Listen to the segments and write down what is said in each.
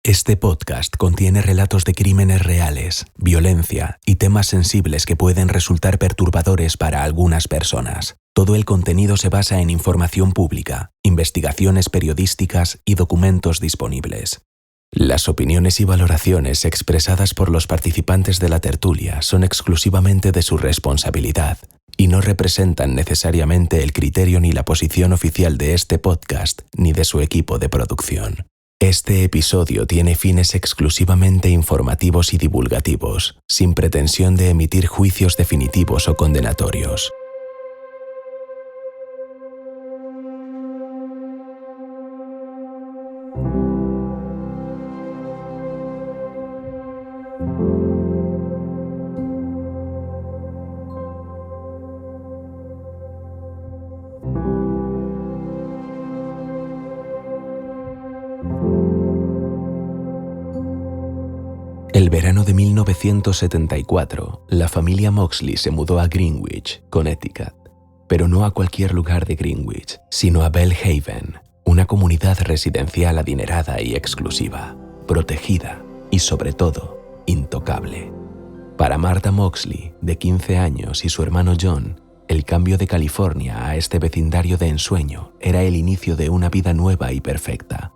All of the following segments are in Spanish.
Este podcast contiene relatos de crímenes reales, violencia y temas sensibles que pueden resultar perturbadores para algunas personas. Todo el contenido se basa en información pública, investigaciones periodísticas y documentos disponibles. Las opiniones y valoraciones expresadas por los participantes de la tertulia son exclusivamente de su responsabilidad y no representan necesariamente el criterio ni la posición oficial de este podcast ni de su equipo de producción. Este episodio tiene fines exclusivamente informativos y divulgativos, sin pretensión de emitir juicios definitivos o condenatorios. El verano de 1974, la familia Moxley se mudó a Greenwich, Connecticut, pero no a cualquier lugar de Greenwich, sino a Belle Haven, una comunidad residencial adinerada y exclusiva, protegida y, sobre todo, intocable. Para Martha Moxley, de 15 años, y su hermano John, el cambio de California a este vecindario de ensueño era el inicio de una vida nueva y perfecta.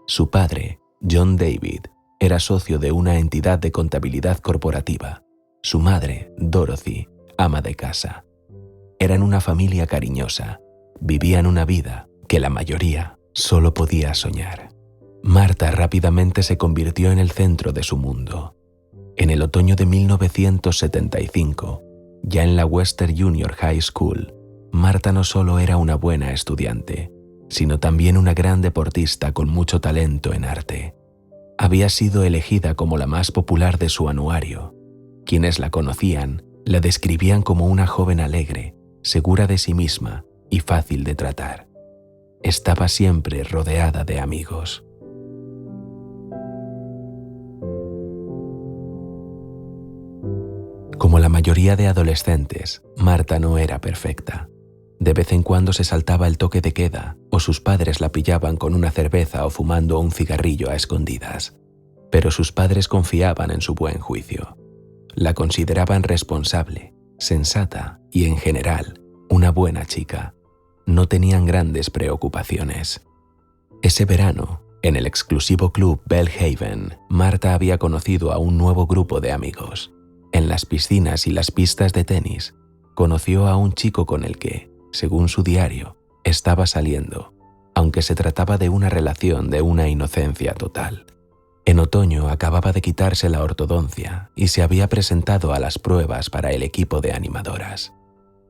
Su padre, John David, era socio de una entidad de contabilidad corporativa. Su madre, Dorothy, ama de casa. Eran una familia cariñosa. Vivían una vida que la mayoría solo podía soñar. Martha rápidamente se convirtió en el centro de su mundo. En el otoño de 1975, ya en la Western Junior High School, Martha no solo era una buena estudiante, sino también una gran deportista con mucho talento en arte. Había sido elegida como la más popular de su anuario. Quienes la conocían la describían como una joven alegre, segura de sí misma y fácil de tratar. Estaba siempre rodeada de amigos. Como la mayoría de adolescentes, Martha no era perfecta. De vez en cuando se saltaba el toque de queda o sus padres la pillaban con una cerveza o fumando un cigarrillo a escondidas. Pero sus padres confiaban en su buen juicio. La consideraban responsable, sensata y, en general, una buena chica. No tenían grandes preocupaciones. Ese verano, en el exclusivo club Belle Haven, Martha había conocido a un nuevo grupo de amigos. En las piscinas y las pistas de tenis, conoció a un chico con el que, según su diario, estaba saliendo, aunque se trataba de una relación de una inocencia total. En otoño acababa de quitarse la ortodoncia y se había presentado a las pruebas para el equipo de animadoras.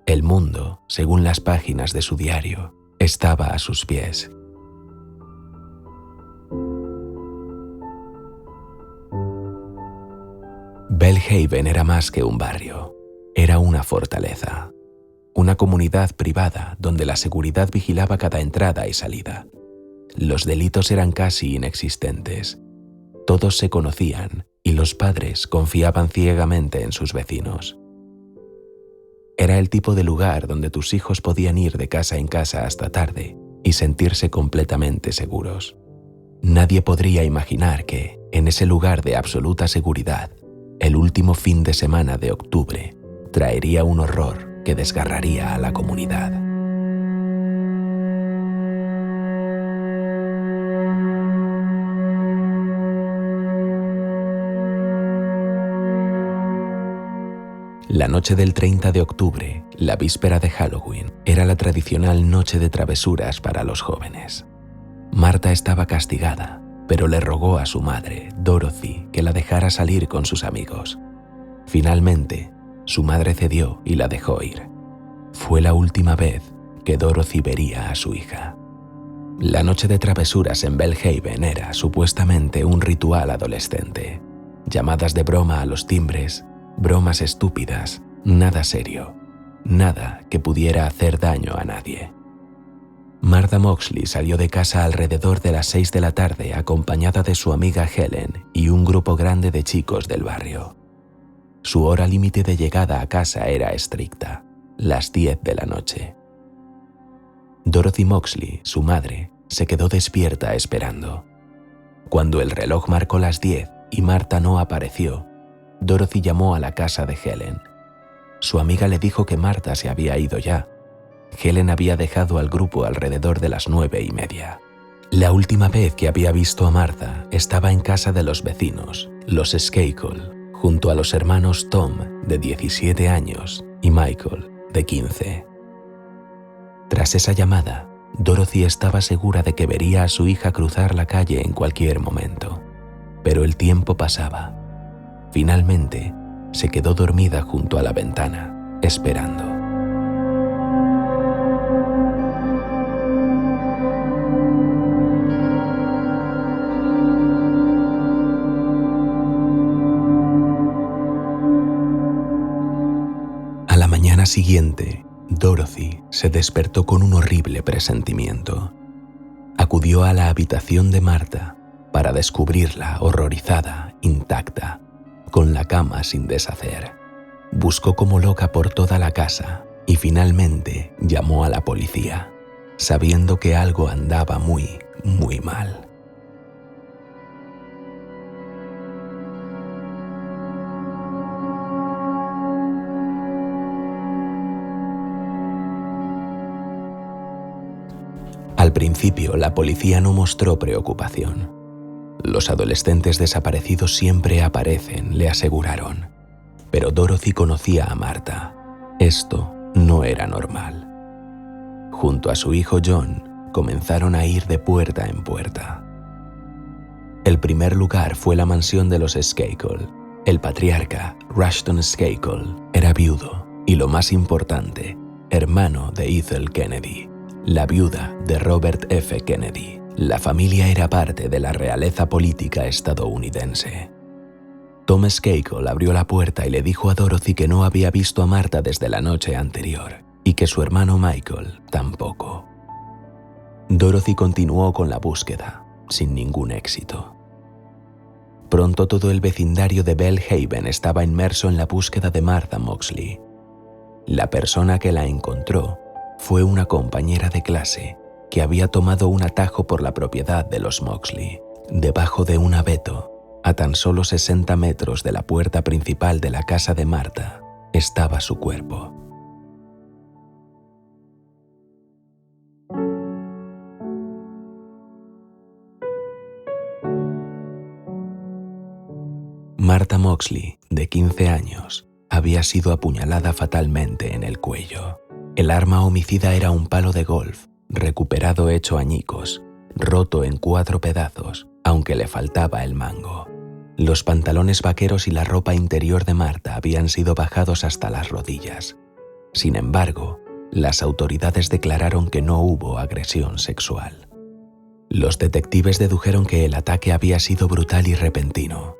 El mundo, según las páginas de su diario, estaba a sus pies. Belle Haven era más que un barrio, era una fortaleza. Una comunidad privada donde la seguridad vigilaba cada entrada y salida. Los delitos eran casi inexistentes. Todos se conocían y los padres confiaban ciegamente en sus vecinos. Era el tipo de lugar donde tus hijos podían ir de casa en casa hasta tarde y sentirse completamente seguros. Nadie podría imaginar que, en ese lugar de absoluta seguridad, el último fin de semana de octubre traería un horror que desgarraría a la comunidad. La noche del 30 de octubre, la víspera de Halloween, era la tradicional noche de travesuras para los jóvenes. Martha estaba castigada, pero le rogó a su madre, Dorothy, que la dejara salir con sus amigos. Finalmente, su madre cedió y la dejó ir. Fue la última vez que Dorothy vería a su hija. La noche de travesuras en Belle Haven era, supuestamente, un ritual adolescente. Llamadas de broma a los timbres, bromas estúpidas, nada serio, nada que pudiera hacer daño a nadie. Martha Moxley salió de casa alrededor de las 6 de la tarde acompañada de su amiga Helen y un grupo grande de chicos del barrio. Su hora límite de llegada a casa era estricta, las 10 de la noche. Dorothy Moxley, su madre, se quedó despierta esperando. Cuando el reloj marcó las 10 y Marta no apareció, Dorothy llamó a la casa de Helen. Su amiga le dijo que Marta se había ido ya. Helen había dejado al grupo alrededor de las 9:30. La última vez que había visto a Marta estaba en casa de los vecinos, los Skakel, junto a los hermanos Tom, de 17 años, y Michael, de 15. Tras esa llamada, Dorothy estaba segura de que vería a su hija cruzar la calle en cualquier momento. Pero el tiempo pasaba. Finalmente, se quedó dormida junto a la ventana, esperando. A la mañana siguiente, Dorothy se despertó con un horrible presentimiento. Acudió a la habitación de Marta para descubrirla horrorizada, intacta, con la cama sin deshacer. Buscó como loca por toda la casa y finalmente llamó a la policía, sabiendo que algo andaba muy, muy mal. Al principio, la policía no mostró preocupación. Los adolescentes desaparecidos siempre aparecen, le aseguraron. Pero Dorothy conocía a Marta. Esto no era normal. Junto a su hijo John, comenzaron a ir de puerta en puerta. El primer lugar fue la mansión de los Skakel. El patriarca, Rushton Skakel, era viudo y, lo más importante, hermano de Ethel Kennedy, la viuda de Robert F. Kennedy. La familia era parte de la realeza política estadounidense. Tom Skakel abrió la puerta y le dijo a Dorothy que no había visto a Marta desde la noche anterior y que su hermano Michael tampoco. Dorothy continuó con la búsqueda, sin ningún éxito. Pronto todo el vecindario de Belhaven estaba inmerso en la búsqueda de Martha Moxley. La persona que la encontró fue una compañera de clase que había tomado un atajo por la propiedad de los Moxley. Debajo de un abeto, a tan solo 60 metros de la puerta principal de la casa de Marta, estaba su cuerpo. Martha Moxley, de 15 años, había sido apuñalada fatalmente en el cuello. El arma homicida era un palo de golf, recuperado hecho añicos, roto en 4 pedazos, aunque le faltaba el mango. Los pantalones vaqueros y la ropa interior de Marta habían sido bajados hasta las rodillas. Sin embargo, las autoridades declararon que no hubo agresión sexual. Los detectives dedujeron que el ataque había sido brutal y repentino.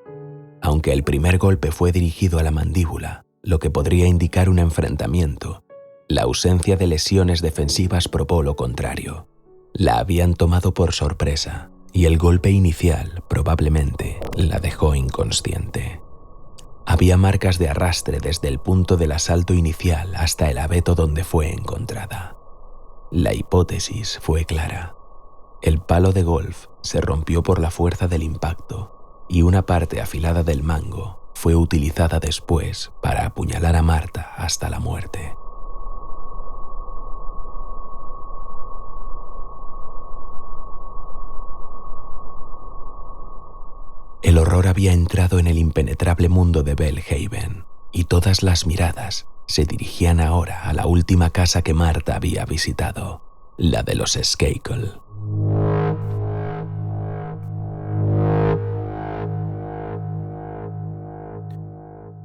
Aunque el primer golpe fue dirigido a la mandíbula, lo que podría indicar un enfrentamiento, la ausencia de lesiones defensivas probó lo contrario. La habían tomado por sorpresa y el golpe inicial probablemente la dejó inconsciente. Había marcas de arrastre desde el punto del asalto inicial hasta el abeto donde fue encontrada. La hipótesis fue clara. El palo de golf se rompió por la fuerza del impacto y una parte afilada del mango fue utilizada después para apuñalar a Marta hasta la muerte. El horror había entrado en el impenetrable mundo de Belhaven y todas las miradas se dirigían ahora a la última casa que Marta había visitado, la de los Skakel.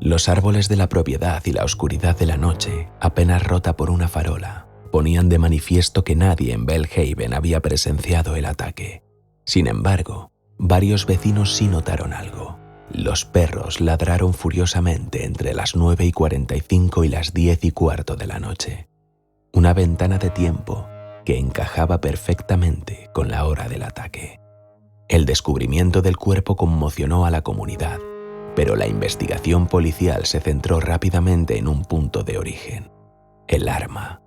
Los árboles de la propiedad y la oscuridad de la noche, apenas rota por una farola, ponían de manifiesto que nadie en Belhaven había presenciado el ataque. Sin embargo, varios vecinos sí notaron algo. Los perros ladraron furiosamente entre las 9:45 y las 10:15 de la noche. Una ventana de tiempo que encajaba perfectamente con la hora del ataque. El descubrimiento del cuerpo conmocionó a la comunidad, pero la investigación policial se centró rápidamente en un punto de origen: el arma.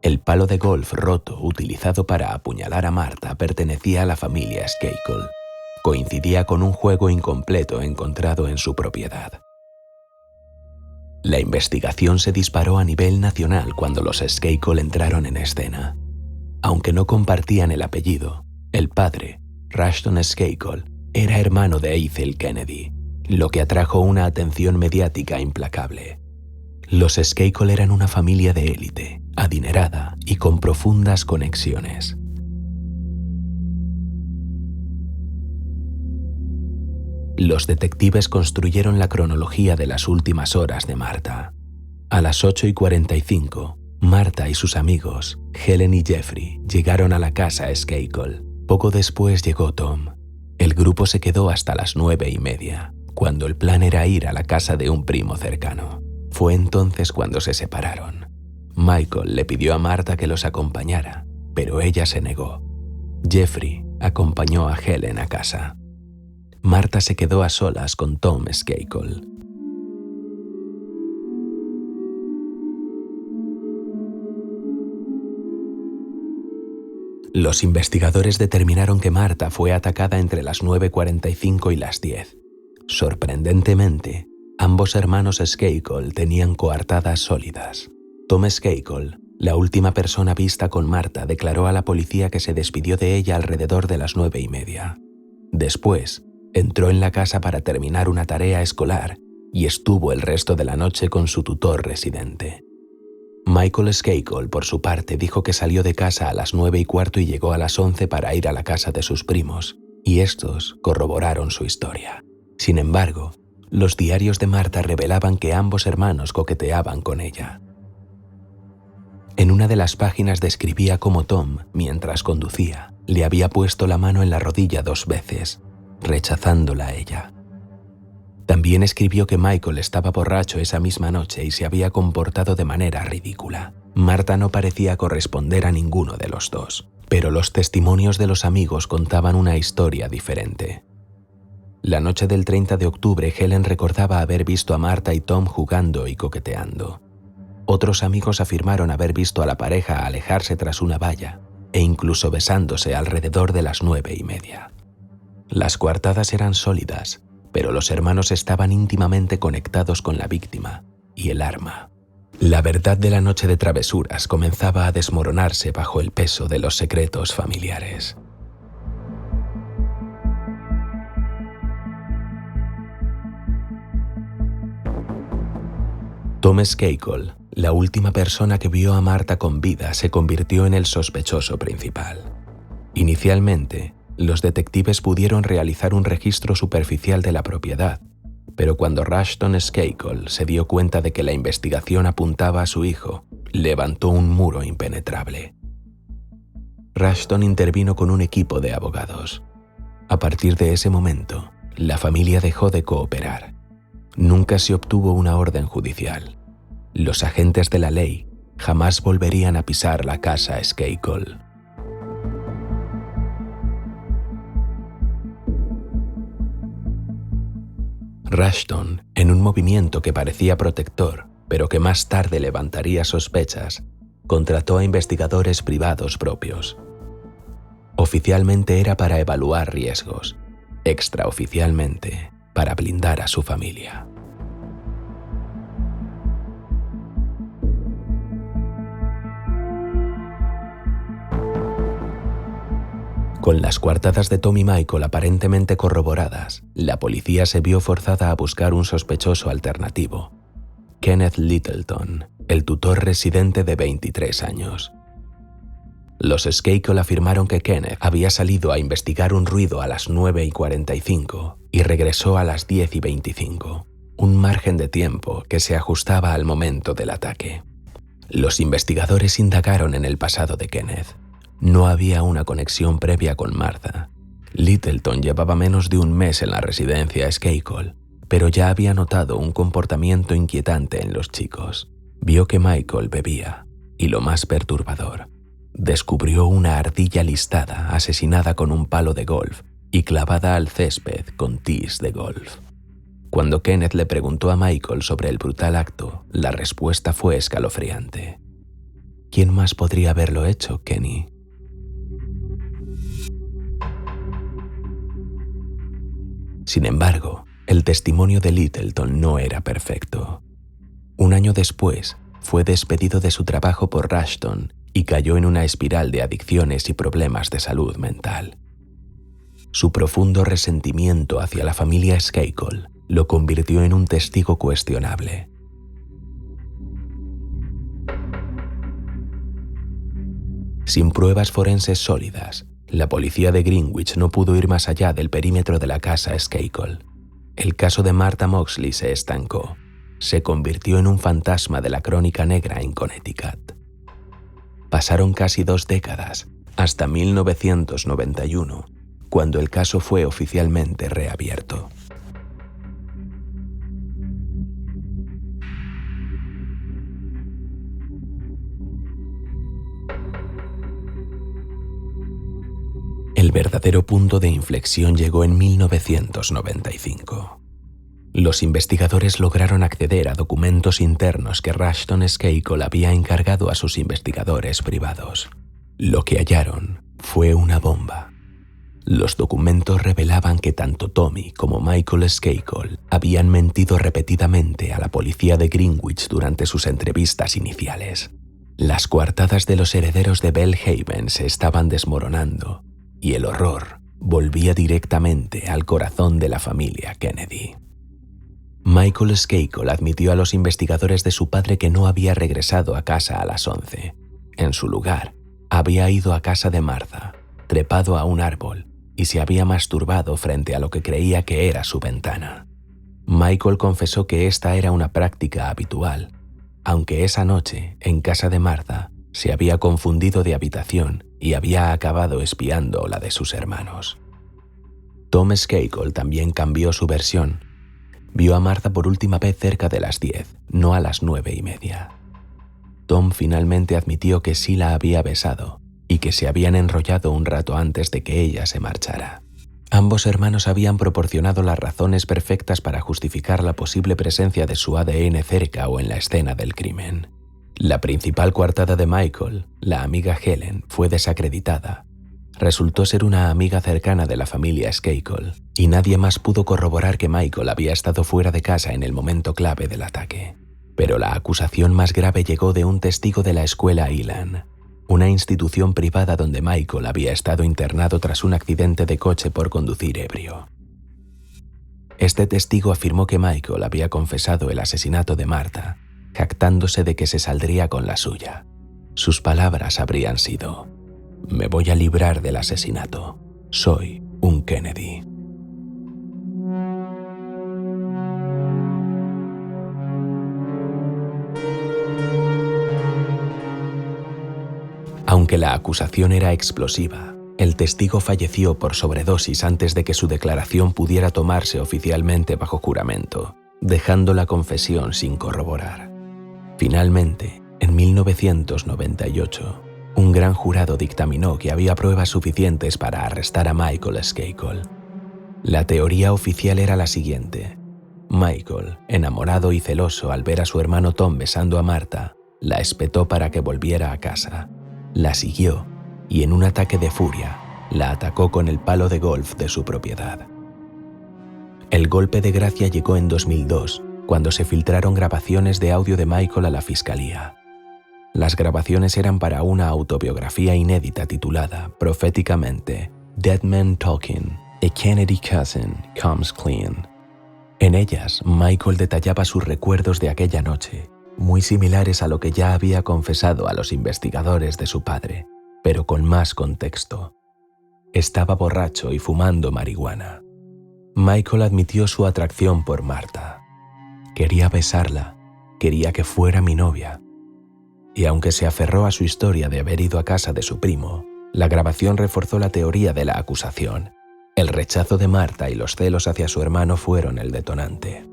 El palo de golf roto utilizado para apuñalar a Marta pertenecía a la familia Skakel, coincidía con un juego incompleto encontrado en su propiedad. La investigación se disparó a nivel nacional cuando los Skakel entraron en escena. Aunque no compartían el apellido, el padre, Rushton Skakel, era hermano de Ethel Kennedy, lo que atrajo una atención mediática implacable. Los Skakel eran una familia de élite, adinerada y con profundas conexiones. Los detectives construyeron la cronología de las últimas horas de Martha. A las 8:45, Martha y sus amigos, Helen y Jeffrey, llegaron a la casa Skakel. Poco después llegó Tom. El grupo se quedó hasta las 9:30, cuando el plan era ir a la casa de un primo cercano. Fue entonces cuando se separaron. Michael le pidió a Martha que los acompañara, pero ella se negó. Jeffrey acompañó a Helen a casa. Martha se quedó a solas con Tom Skakel. Los investigadores determinaron que Martha fue atacada entre las 9:45 y las 10. Sorprendentemente, ambos hermanos Skakel tenían coartadas sólidas. Tom Skakel, la última persona vista con Martha, declaró a la policía que se despidió de ella alrededor de las 9:30. Después, entró en la casa para terminar una tarea escolar y estuvo el resto de la noche con su tutor residente. Michael Skakel, por su parte, dijo que salió de casa a las 9:15 y llegó a las 11 para ir a la casa de sus primos, y estos corroboraron su historia. Sin embargo, los diarios de Martha revelaban que ambos hermanos coqueteaban con ella. En una de las páginas describía cómo Tom, mientras conducía, le había puesto la mano en la rodilla 2 veces, rechazándola a ella. También escribió que Michael estaba borracho esa misma noche y se había comportado de manera ridícula. Martha no parecía corresponder a ninguno de los dos, pero los testimonios de los amigos contaban una historia diferente. La noche del 30 de octubre, Helen recordaba haber visto a Martha y Tom jugando y coqueteando. Otros amigos afirmaron haber visto a la pareja alejarse tras una valla e incluso besándose alrededor de las 9:30. Las coartadas eran sólidas, pero los hermanos estaban íntimamente conectados con la víctima y el arma. La verdad de la noche de travesuras comenzaba a desmoronarse bajo el peso de los secretos familiares. Tom Skakel, la última persona que vio a Martha con vida, se convirtió en el sospechoso principal. Inicialmente, los detectives pudieron realizar un registro superficial de la propiedad, pero cuando Rushton Skakel se dio cuenta de que la investigación apuntaba a su hijo, levantó un muro impenetrable. Rushton intervino con un equipo de abogados. A partir de ese momento, la familia dejó de cooperar. Nunca se obtuvo una orden judicial. Los agentes de la ley jamás volverían a pisar la casa Skakel. Rushton, en un movimiento que parecía protector, pero que más tarde levantaría sospechas, contrató a investigadores privados propios. Oficialmente era para evaluar riesgos, extraoficialmente para blindar a su familia. Con las coartadas de Tom y Michael aparentemente corroboradas, la policía se vio forzada a buscar un sospechoso alternativo: Kenneth Littleton, el tutor residente de 23 años. Los Skakel afirmaron que Kenneth había salido a investigar un ruido a las 9:45 y regresó a las 10:25, un margen de tiempo que se ajustaba al momento del ataque. Los investigadores indagaron en el pasado de Kenneth. No había una conexión previa con Martha. Littleton llevaba menos de un mes en la residencia Skakel, pero ya había notado un comportamiento inquietante en los chicos. Vio que Michael bebía, y lo más perturbador, descubrió una ardilla listada asesinada con un palo de golf y clavada al césped con tees de golf. Cuando Kenneth le preguntó a Michael sobre el brutal acto, la respuesta fue escalofriante. ¿Quién más podría haberlo hecho, Kenny? Sin embargo, el testimonio de Littleton no era perfecto. Un año después, fue despedido de su trabajo por Rushton y cayó en una espiral de adicciones y problemas de salud mental. Su profundo resentimiento hacia la familia Skakel lo convirtió en un testigo cuestionable. Sin pruebas forenses sólidas, la policía de Greenwich no pudo ir más allá del perímetro de la casa Skakel. El caso de Martha Moxley se estancó. Se convirtió en un fantasma de la crónica negra en Connecticut. Pasaron casi 2 décadas, hasta 1991, cuando el caso fue oficialmente reabierto. El verdadero punto de inflexión llegó en 1995. Los investigadores lograron acceder a documentos internos que Rushton Skakel había encargado a sus investigadores privados. Lo que hallaron fue una bomba. Los documentos revelaban que tanto Tommy como Michael Skakel habían mentido repetidamente a la policía de Greenwich durante sus entrevistas iniciales. Las coartadas de los herederos de Belhaven se estaban desmoronando y el horror volvía directamente al corazón de la familia Kennedy. Michael Skakel admitió a los investigadores de su padre que no había regresado a casa a las 11. En su lugar, había ido a casa de Martha, trepado a un árbol y se había masturbado frente a lo que creía que era su ventana. Michael confesó que esta era una práctica habitual, aunque esa noche, en casa de Martha, se había confundido de habitación y había acabado espiando la de sus hermanos. Tom Skakel también cambió su versión. Vio a Martha por última vez cerca de las 10, no a las 9:30. Tom finalmente admitió que sí la había besado y que se habían enrollado un rato antes de que ella se marchara. Ambos hermanos habían proporcionado las razones perfectas para justificar la posible presencia de su ADN cerca o en la escena del crimen. La principal coartada de Michael, la amiga Helen, fue desacreditada. Resultó ser una amiga cercana de la familia Skakel, y nadie más pudo corroborar que Michael había estado fuera de casa en el momento clave del ataque. Pero la acusación más grave llegó de un testigo de la escuela Elan, una institución privada donde Michael había estado internado tras un accidente de coche por conducir ebrio. Este testigo afirmó que Michael había confesado el asesinato de Martha, jactándose de que se saldría con la suya. Sus palabras habrían sido: «Me voy a librar del asesinato. Soy un Kennedy». Aunque la acusación era explosiva, el testigo falleció por sobredosis antes de que su declaración pudiera tomarse oficialmente bajo juramento, dejando la confesión sin corroborar. Finalmente, en 1998, un gran jurado dictaminó que había pruebas suficientes para arrestar a Michael Skakel. La teoría oficial era la siguiente: Michael, enamorado y celoso al ver a su hermano Tom besando a Martha, la espetó para que volviera a casa. La siguió y en un ataque de furia la atacó con el palo de golf de su propiedad. El golpe de gracia llegó en 2002, cuando se filtraron grabaciones de audio de Michael a la fiscalía. Las grabaciones eran para una autobiografía inédita titulada proféticamente Dead Man Talking, A Kennedy Cousin Comes Clean. En ellas, Michael detallaba sus recuerdos de aquella noche, muy similares a lo que ya había confesado a los investigadores de su padre, pero con más contexto. Estaba borracho y fumando marihuana. Michael admitió su atracción por Martha. Quería besarla, quería que fuera mi novia. Y aunque se aferró a su historia de haber ido a casa de su primo, la grabación reforzó la teoría de la acusación. El rechazo de Martha y los celos hacia su hermano fueron el detonante.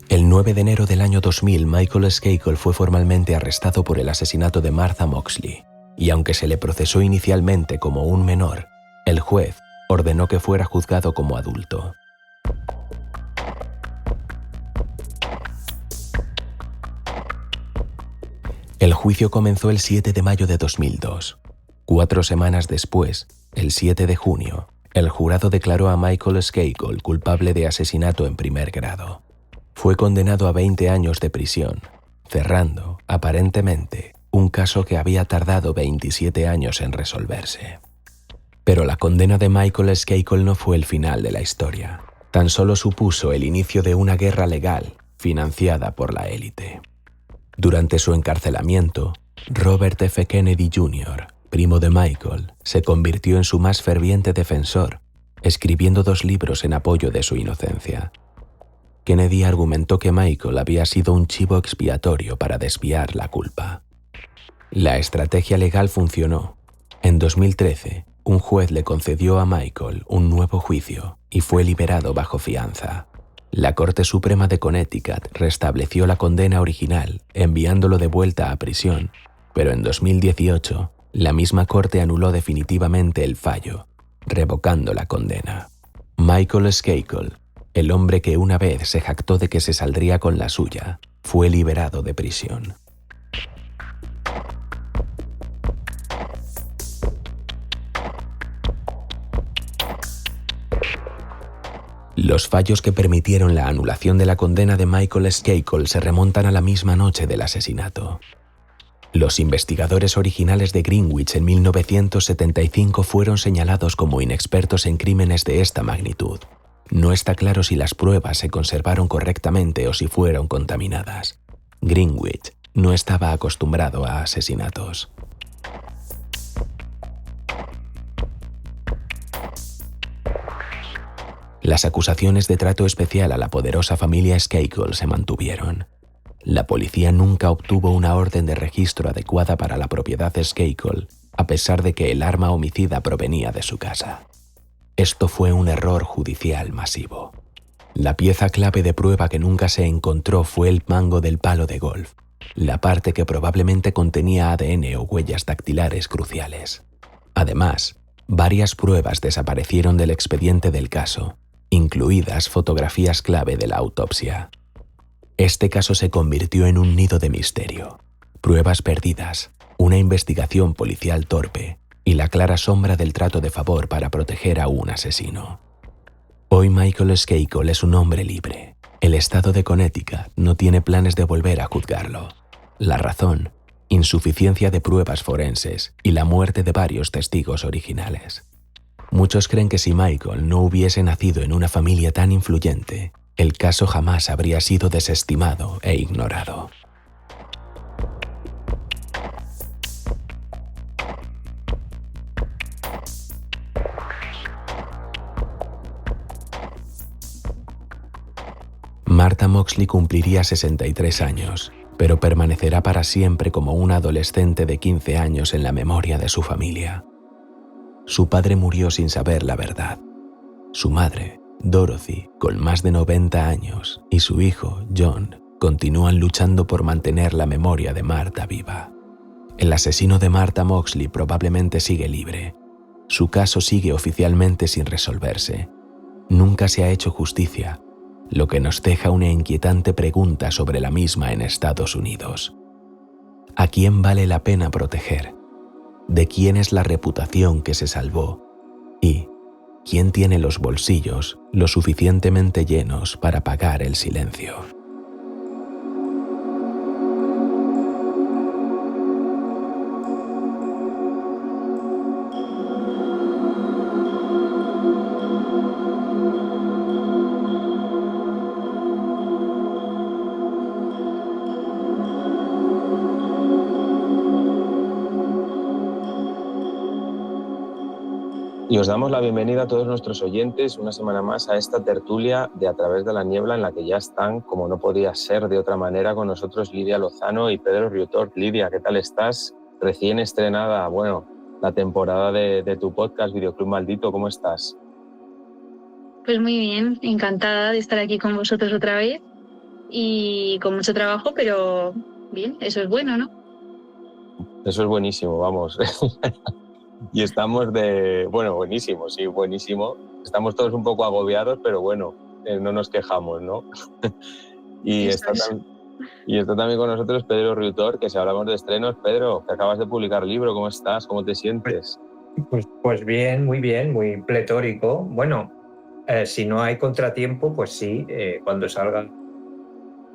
El 9 de enero del año 2000, Michael Skakel fue formalmente arrestado por el asesinato de Martha Moxley, y aunque se le procesó inicialmente como un menor, el juez ordenó que fuera juzgado como adulto. El juicio comenzó el 7 de mayo de 2002. 4 semanas después, el 7 de junio, El jurado declaró a Michael Skakel culpable de asesinato en primer grado. Fue condenado a 20 años de prisión, cerrando, aparentemente, un caso que había tardado 27 años en resolverse. Pero la condena de Michael Skakel no fue el final de la historia. Tan solo supuso el inicio de una guerra legal financiada por la élite. Durante su encarcelamiento, Robert F. Kennedy Jr., primo de Michael, se convirtió en su más ferviente defensor, escribiendo 2 libros en apoyo de su inocencia. Kennedy argumentó que Michael había sido un chivo expiatorio para desviar la culpa. La estrategia legal funcionó. En 2013, un juez le concedió a Michael un nuevo juicio y fue liberado bajo fianza. La Corte Suprema de Connecticut restableció la condena original, enviándolo de vuelta a prisión, pero en 2018, la misma corte anuló definitivamente el fallo, revocando la condena. Michael Skakel, el hombre que una vez se jactó de que se saldría con la suya, fue liberado de prisión. Los fallos que permitieron la anulación de la condena de Michael Skakel se remontan a la misma noche del asesinato. Los investigadores originales de Greenwich en 1975 fueron señalados como inexpertos en crímenes de esta magnitud. No está claro si las pruebas se conservaron correctamente o si fueron contaminadas. Greenwich no estaba acostumbrado a asesinatos. Las acusaciones de trato especial a la poderosa familia Skakel se mantuvieron. La policía nunca obtuvo una orden de registro adecuada para la propiedad de Skakel, a pesar de que el arma homicida provenía de su casa. Esto fue un error judicial masivo. La pieza clave de prueba que nunca se encontró fue el mango del palo de golf, la parte que probablemente contenía ADN o huellas dactilares cruciales. Además, varias pruebas desaparecieron del expediente del caso, incluidas fotografías clave de la autopsia. Este caso se convirtió en un nido de misterio, pruebas perdidas, una investigación policial torpe y la clara sombra del trato de favor para proteger a un asesino. Hoy Michael Skakel es un hombre libre. El estado de Connecticut no tiene planes de volver a juzgarlo. La razón: insuficiencia de pruebas forenses y la muerte de varios testigos originales. Muchos creen que si Michael no hubiese nacido en una familia tan influyente, el caso jamás habría sido desestimado e ignorado. Martha Moxley cumpliría 63 años, pero permanecerá para siempre como una adolescente de 15 años en la memoria de su familia. Su padre murió sin saber la verdad. Su madre, Dorothy, con más de 90 años, y su hijo, John, continúan luchando por mantener la memoria de Martha viva. El asesino de Martha Moxley probablemente sigue libre. Su caso sigue oficialmente sin resolverse. Nunca se ha hecho justicia, lo que nos deja una inquietante pregunta sobre la misma en Estados Unidos. ¿A quién vale la pena proteger? ¿De quién es la reputación que se salvó? ¿Y quién tiene los bolsillos lo suficientemente llenos para pagar el silencio? Y os damos la bienvenida a todos nuestros oyentes una semana más a esta tertulia de A través de la niebla, en la que ya están, como no podía ser de otra manera, con nosotros Lidia Lozano y Pedro Riutor. Lidia, ¿qué tal estás? Recién estrenada, bueno, la temporada de tu podcast Videoclub Maldito, ¿cómo estás? Pues muy bien, encantada de estar aquí con vosotros otra vez y con mucho trabajo, pero bien, eso es bueno, ¿no? Eso es buenísimo, vamos. Y estamos buenísimo, sí, buenísimo. Estamos todos un poco agobiados, pero bueno, no nos quejamos, ¿no? Y está también con nosotros Pedro Riutor, que si hablamos de estrenos, Pedro, que acabas de publicar libro, ¿cómo estás? ¿Cómo te sientes? Pues bien, muy pletórico. Bueno, si no hay contratiempo, pues sí, cuando salga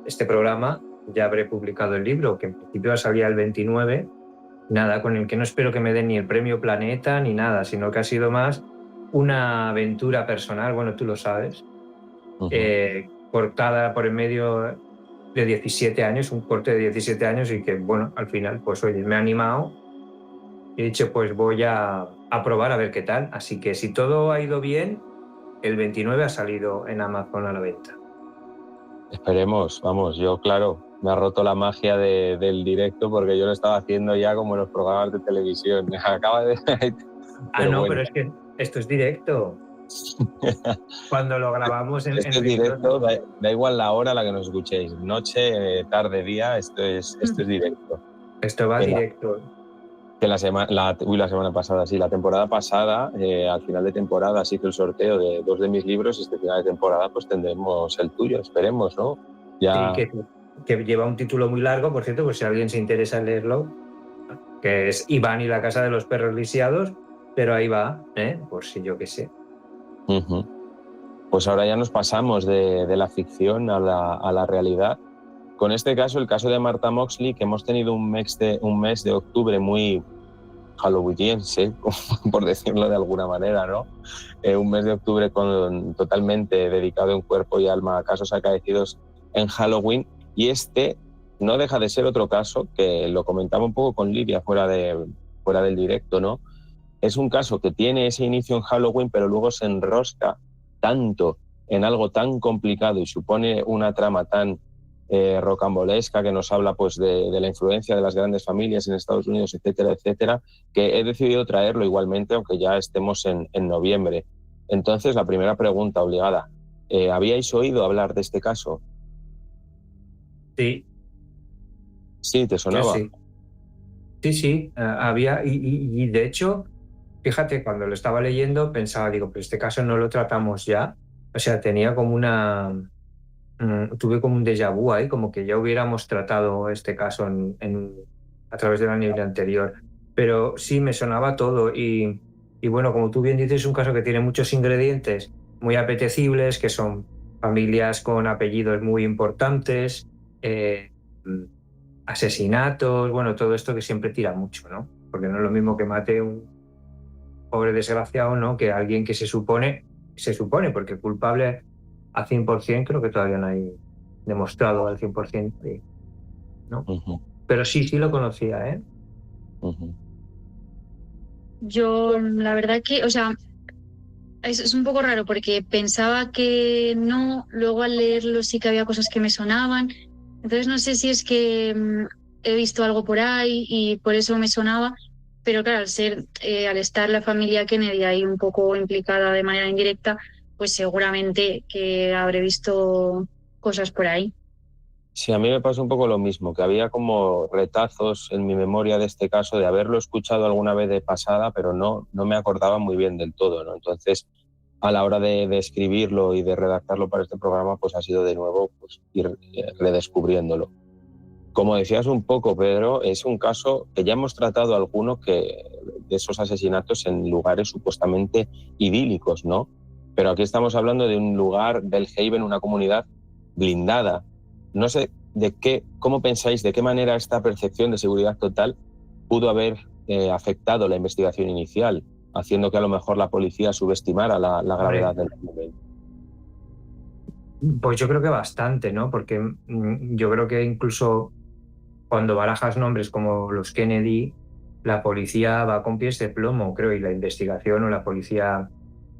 este programa ya habré publicado el libro, que en principio salía el 29, nada, con el que no espero que me den ni el premio Planeta ni nada, sino que ha sido más una aventura personal, bueno, tú lo sabes, Ujú. cortada por en medio de 17 años, un corte de 17 años y que, bueno, al final, pues oye, me ha animado y he dicho, pues voy a probar a ver qué tal. Así que si todo ha ido bien, el 29 ha salido en Amazon a la venta. Esperemos, vamos, yo claro, me ha roto la magia del directo porque yo lo estaba haciendo ya como en los programas de televisión. Acaba de... Ah, Pero no, bueno, pero es que esto es directo. Cuando lo grabamos en este es riguroso. directo, da igual la hora a la que nos escuchéis, noche, tarde, día, esto es directo. Esto va Que la, directo. que la semana pasada, sí, la temporada pasada, al final de temporada se hizo el sorteo de 2 de mis libros. Este final de temporada pues tendremos el tuyo, esperemos, ¿no? Sí, Ya. que lleva un título muy largo, por cierto, pues si alguien se interesa en leerlo, que es Iván y la casa de los perros lisiados, pero ahí va, por si yo qué sé. Ujú. Pues ahora ya nos pasamos de la ficción a la realidad. Con este caso, el caso de Martha Moxley, que hemos tenido un mes de octubre muy halloweeniense, por decirlo de alguna manera, ¿no? Un mes de octubre totalmente dedicado en cuerpo y alma a casos acaecidos en Halloween. Y este no deja de ser otro caso que lo comentaba un poco con Lidia fuera del directo, ¿no? Es un caso que tiene ese inicio en Halloween, pero luego se enrosca tanto en algo tan complicado y supone una trama tan rocambolesca que nos habla pues de la influencia de las grandes familias en Estados Unidos, etcétera, etcétera, que he decidido traerlo igualmente, aunque ya estemos en noviembre. Entonces, la primera pregunta obligada, ¿habíais oído hablar de este caso? Sí, Sí, ¿te yo sonaba? sí. Sí, sí, había, y de hecho, fíjate, cuando lo estaba leyendo pensaba, digo, pero este caso no lo tratamos ya. O sea, tenía como tuve como un déjà vu ahí, como que ya hubiéramos tratado este caso a través de la niebla anterior. Pero sí, me sonaba todo y bueno, como tú bien dices, es un caso que tiene muchos ingredientes muy apetecibles, que son familias con apellidos muy importantes, eh, mm, asesinatos, bueno, todo esto que siempre tira mucho, ¿no? Porque no es lo mismo que mate un pobre desgraciado, ¿no? Que alguien que se supone, porque culpable al 100% creo que todavía no hay demostrado al 100%, ¿no? Ujú, Pero sí, sí lo conocía, ¿eh? ujú. Yo, la verdad que, o sea, es un poco raro porque pensaba que no, luego al leerlo sí que había cosas que me sonaban. Entonces no sé si es que he visto algo por ahí y por eso me sonaba, pero claro, al estar la familia Kennedy ahí un poco implicada de manera indirecta, pues seguramente que habré visto cosas por ahí. Sí, a mí me pasó un poco lo mismo, que había como retazos en mi memoria de este caso de haberlo escuchado alguna vez de pasada, pero no me acordaba muy bien del todo, ¿no? Entonces, a la hora de escribirlo y de redactarlo para este programa, pues ha sido de nuevo pues, ir redescubriéndolo. Como decías un poco, Pedro, es un caso que ya hemos tratado algunos de esos asesinatos en lugares supuestamente idílicos, ¿no? Pero aquí estamos hablando de un lugar, Belhaven, una comunidad blindada. No sé cómo pensáis, de qué manera esta percepción de seguridad total pudo haber afectado la investigación inicial, haciendo que a lo mejor la policía subestimara la gravedad Hombre, del crimen. pues yo creo que bastante, ¿no? Porque yo creo que incluso cuando barajas nombres como los Kennedy, la policía va con pies de plomo, creo, y la investigación o la policía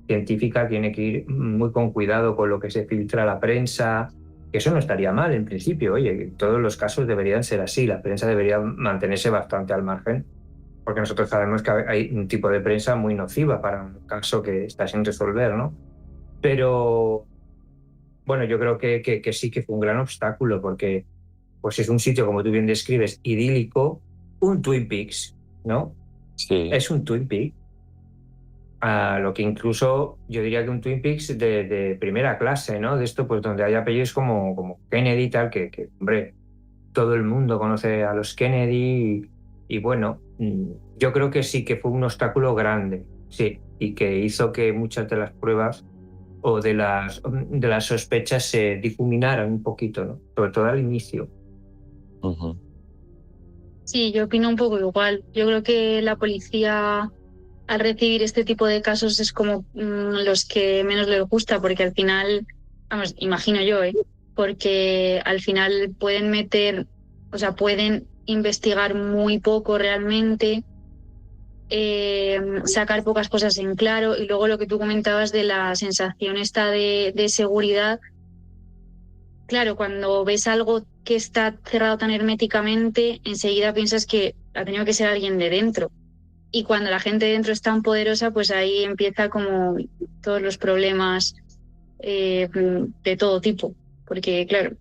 científica tiene que ir muy con cuidado con lo que se filtra a la prensa, que eso no estaría mal en principio. Oye, todos los casos deberían ser así, la prensa debería mantenerse bastante al margen, porque nosotros sabemos que hay un tipo de prensa muy nociva para un caso que está sin resolver, ¿no? Pero bueno, yo creo que sí que fue un gran obstáculo, porque pues es un sitio, como tú bien describes, idílico, un Twin Peaks, ¿no? Sí. Es un Twin Peaks, a lo que incluso yo diría que un Twin Peaks de primera clase, ¿no? De esto, pues donde hay apellidos como Kennedy y tal, hombre, todo el mundo conoce a los Kennedy y bueno, yo creo que sí que fue un obstáculo grande, sí, y que hizo que muchas de las pruebas o de las sospechas se difuminaran un poquito, ¿no? Sobre todo al inicio. Ujú. Sí, yo opino un poco igual. Yo creo que la policía, al recibir este tipo de casos, es como los que menos les gusta, porque al final, vamos, imagino yo, porque al final pueden meter, o sea, pueden investigar muy poco realmente, sacar pocas cosas en claro, y luego lo que tú comentabas de la sensación esta de seguridad. Claro, cuando ves algo que está cerrado tan herméticamente, enseguida piensas que ha tenido que ser alguien de dentro. Y cuando la gente de dentro es tan poderosa, pues ahí empieza como todos los problemas de todo tipo. Porque, claro,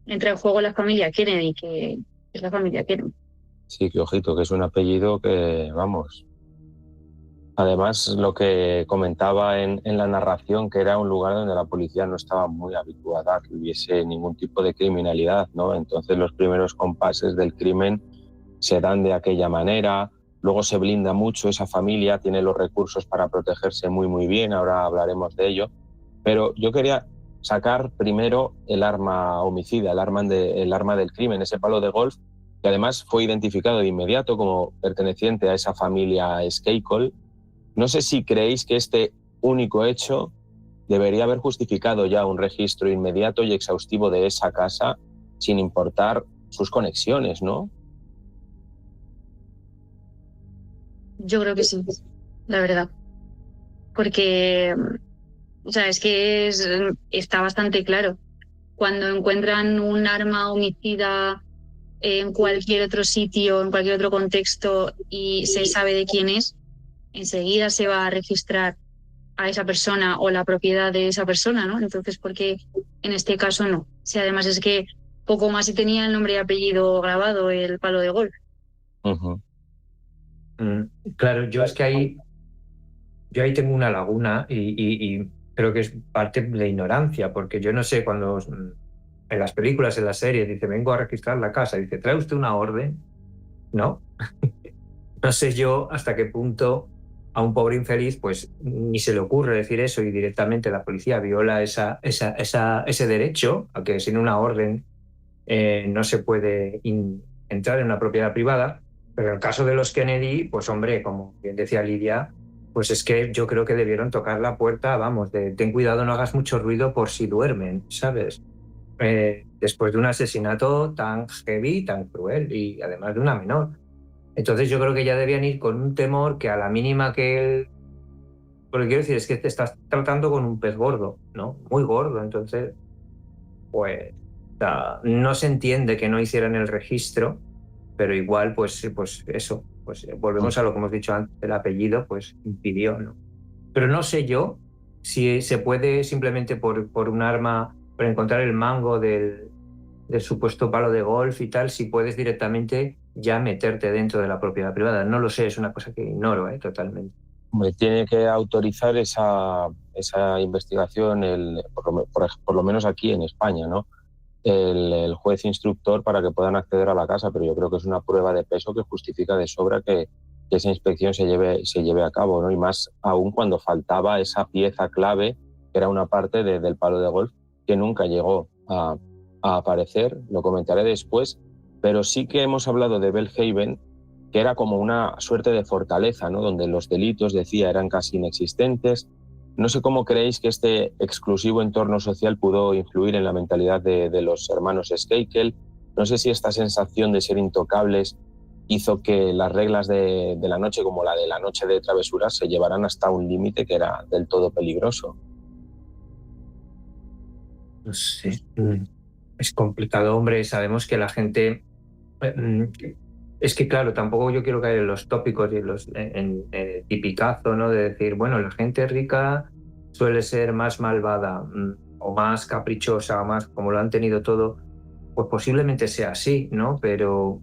entra en juego la familia Kennedy, que es la familia Kennedy. Sí, que ojito, que es un apellido que, vamos. Además, lo que comentaba en la narración, que era un lugar donde la policía no estaba muy habituada a que hubiese ningún tipo de criminalidad, ¿no? Entonces los primeros compases del crimen se dan de aquella manera, luego se blinda mucho esa familia, tiene los recursos para protegerse muy, muy bien, ahora hablaremos de ello, pero yo quería sacar primero el arma homicida, el arma del crimen, ese palo de golf, que además fue identificado de inmediato como perteneciente a esa familia Skakel. No sé si creéis que este único hecho debería haber justificado ya un registro inmediato y exhaustivo de esa casa, sin importar sus conexiones, ¿no? Yo creo que sí, la verdad. Porque, o sea, es que está bastante claro. Cuando encuentran un arma homicida en cualquier otro sitio, en cualquier otro contexto y se sabe de quién es, enseguida se va a registrar a esa persona o la propiedad de esa persona, ¿no? Entonces, ¿por qué en este caso no? Si además es que poco más si tenía el nombre y apellido grabado, el palo de golf. Uh-huh. Claro, yo ahí tengo una laguna y creo que es parte de ignorancia, porque yo no sé cuando en las películas, en las series, dice, vengo a registrar la casa, dice, ¿trae usted una orden? ¿No? No sé yo hasta qué punto a un pobre infeliz pues ni se le ocurre decir eso y directamente la policía viola ese derecho a que sin una orden no se puede entrar en una propiedad privada. Pero en el caso de los Kennedy, pues hombre, como bien decía Lidia, pues es que yo creo que debieron tocar la puerta, vamos, de ten cuidado, no hagas mucho ruido por si duermen, ¿sabes? Después de un asesinato tan heavy, tan cruel y además de una menor. Entonces yo creo que ya debían ir con un temor que a la mínima que él... Lo que quiero decir es que te estás tratando con un pez gordo, ¿no? Muy gordo. Entonces, pues no se entiende que no hicieran el registro, pero igual, pues eso, pues volvemos a lo que hemos dicho antes, el apellido, pues impidió, ¿no? Pero no sé yo si se puede simplemente por un arma, por encontrar el mango del supuesto palo de golf y tal, si puedes directamente ya meterte dentro de la propiedad privada. No lo sé, es una cosa que ignoro totalmente. Hombre, tiene que autorizar esa investigación, por lo menos aquí en España, ¿no? El juez instructor para que puedan acceder a la casa, pero yo creo que es una prueba de peso que justifica de sobra que esa inspección se lleve a cabo, ¿no? Y más aún cuando faltaba esa pieza clave, que era una parte del palo de golf, que nunca llegó a aparecer, lo comentaré después, pero sí que hemos hablado de Belhaven, que era como una suerte de fortaleza, ¿no? Donde los delitos, decía, eran casi inexistentes. No sé cómo creéis que este exclusivo entorno social pudo influir en la mentalidad de los hermanos Skakel. No sé si esta sensación de ser intocables hizo que las reglas de la noche, como la de la noche de travesuras, se llevaran hasta un límite que era del todo peligroso. No sé. Es complicado, hombre. Sabemos que la gente... Es que, claro, tampoco yo quiero caer en los tópicos y en el tipicazo, ¿no? De decir, bueno, la gente rica suele ser más malvada o más caprichosa o más, como lo han tenido todo, pues posiblemente sea así, ¿no? Pero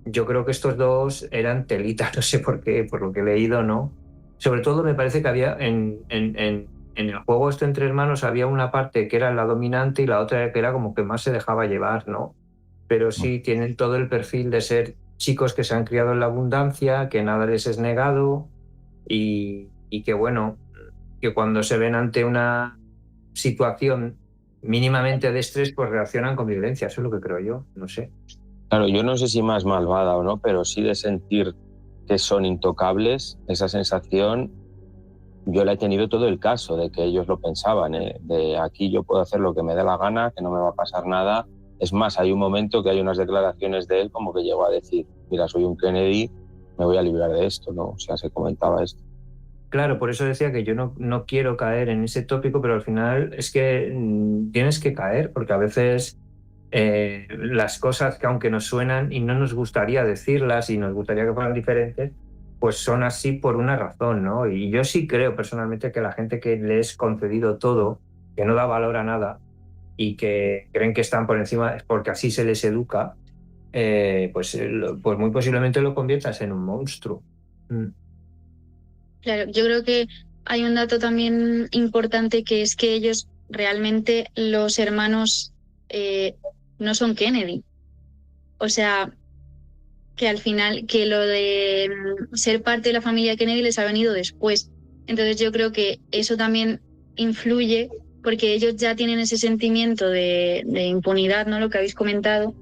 yo creo que estos dos eran telita, no sé por qué, por lo que he leído, ¿no? Sobre todo me parece que había en el juego esto entre hermanos había una parte que era la dominante y la otra que era como que más se dejaba llevar, ¿no? Pero sí tienen todo el perfil de ser chicos que se han criado en la abundancia, que nada les es negado y que, bueno, que cuando se ven ante una situación mínimamente de estrés, pues reaccionan con violencia. Eso es lo que creo yo, no sé. Claro, yo no sé si más malvada o no, pero sí de sentir que son intocables, esa sensación yo la he tenido todo el caso de que ellos lo pensaban, de aquí yo puedo hacer lo que me dé la gana, que no me va a pasar nada. Es más, hay un momento que hay unas declaraciones de él como que llegó a decir, mira, soy un Kennedy, me voy a librar de esto, ¿no? O sea, se comentaba esto. Claro, por eso decía que yo no quiero caer en ese tópico, pero al final es que tienes que caer, porque a veces las cosas que aunque nos suenan y no nos gustaría decirlas y nos gustaría que fueran diferentes, pues son así por una razón, ¿no? Y yo sí creo personalmente que la gente que le es concedido todo, que no da valor a nada y que creen que están por encima porque así se les educa, pues muy posiblemente lo conviertas en un monstruo. Claro, yo creo que hay un dato también importante que es que ellos realmente, los hermanos, no son Kennedy. O sea, que al final, que lo de ser parte de la familia Kennedy les ha venido después. Entonces yo creo que eso también influye porque ellos ya tienen ese sentimiento de impunidad, ¿no? Lo que habéis comentado.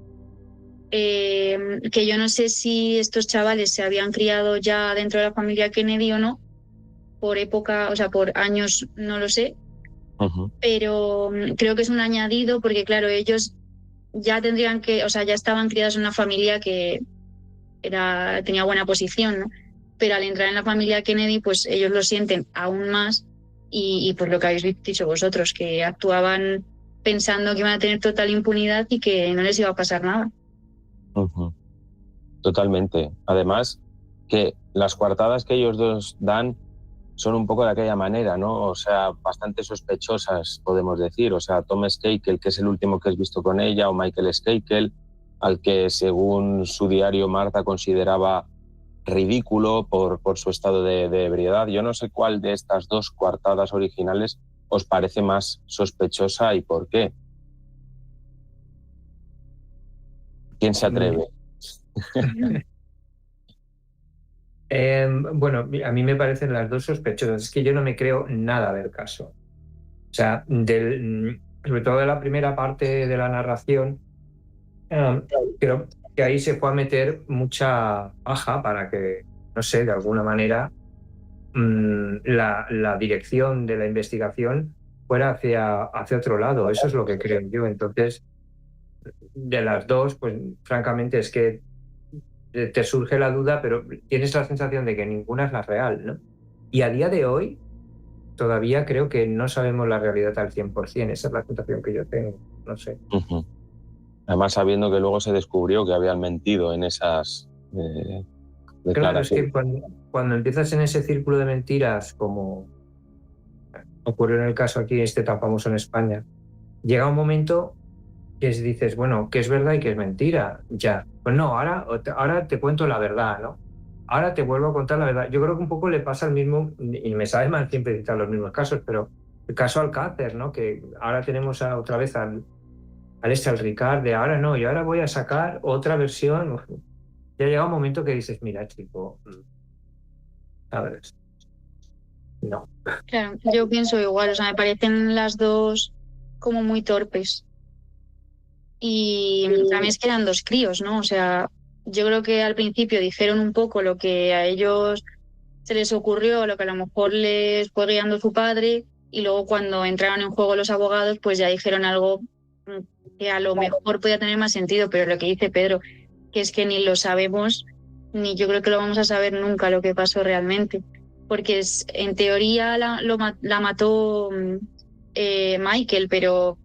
Que yo no sé si estos chavales se habían criado ya dentro de la familia Kennedy o no, por época, o sea, por años, no lo sé, pero creo que es un añadido porque, claro, ellos ya tendrían que, o sea, ya estaban criados en una familia que tenía buena posición, ¿no? Pero al entrar en la familia Kennedy, pues ellos lo sienten aún más y por lo que habéis dicho vosotros, que actuaban pensando que iban a tener total impunidad y que no les iba a pasar nada. Totalmente. Además, que las coartadas que ellos dos dan son un poco de aquella manera, ¿no? O sea, bastante sospechosas, podemos decir. O sea, Tom Skakel, que es el último que has visto con ella, o Michael Skakel, al que según su diario Marta consideraba ridículo por su estado de ebriedad. Yo no sé cuál de estas dos coartadas originales os parece más sospechosa y por qué. ¿Quién se atreve? Bueno, a mí me parecen las dos sospechosas. Es que yo no me creo nada del caso. O sea, sobre todo de la primera parte de la narración, creo que ahí se fue a meter mucha paja para que, no sé, de alguna manera la dirección de la investigación fuera hacia otro lado. Eso es lo que creo yo. Entonces, de las dos, pues francamente es que te surge la duda, pero tienes la sensación de que ninguna es la real, ¿no? Y a día de hoy todavía creo que no sabemos la realidad al 100%. Esa es la sensación que yo tengo, no sé. Además, sabiendo que luego se descubrió que habían mentido en esas declaraciones. Claro, es que cuando empiezas en ese círculo de mentiras, como ocurrió en el caso aquí, tan famoso en España, llega un momento que dices, bueno, ¿qué es verdad y qué es mentira? Ya. Pues no, ahora te cuento la verdad, ¿no? Ahora te vuelvo a contar la verdad. Yo creo que un poco le pasa al mismo, y me sabe mal siempre citar los mismos casos, pero el caso Alcácer, ¿no? Que ahora tenemos otra vez al Ricard, de ahora no, y ahora voy a sacar otra versión. Ya llega un momento que dices, mira, chico, ¿sabes? No. Claro, yo pienso igual, o sea, me parecen las dos como muy torpes. Y también es que eran dos críos, ¿no? O sea, yo creo que al principio dijeron un poco lo que a ellos se les ocurrió, lo que a lo mejor les fue guiando su padre, y luego cuando entraron en juego los abogados, pues ya dijeron algo que a lo mejor podía tener más sentido, pero lo que dice Pedro, que es que ni lo sabemos, ni yo creo que lo vamos a saber nunca lo que pasó realmente, porque en teoría la mató Michael, pero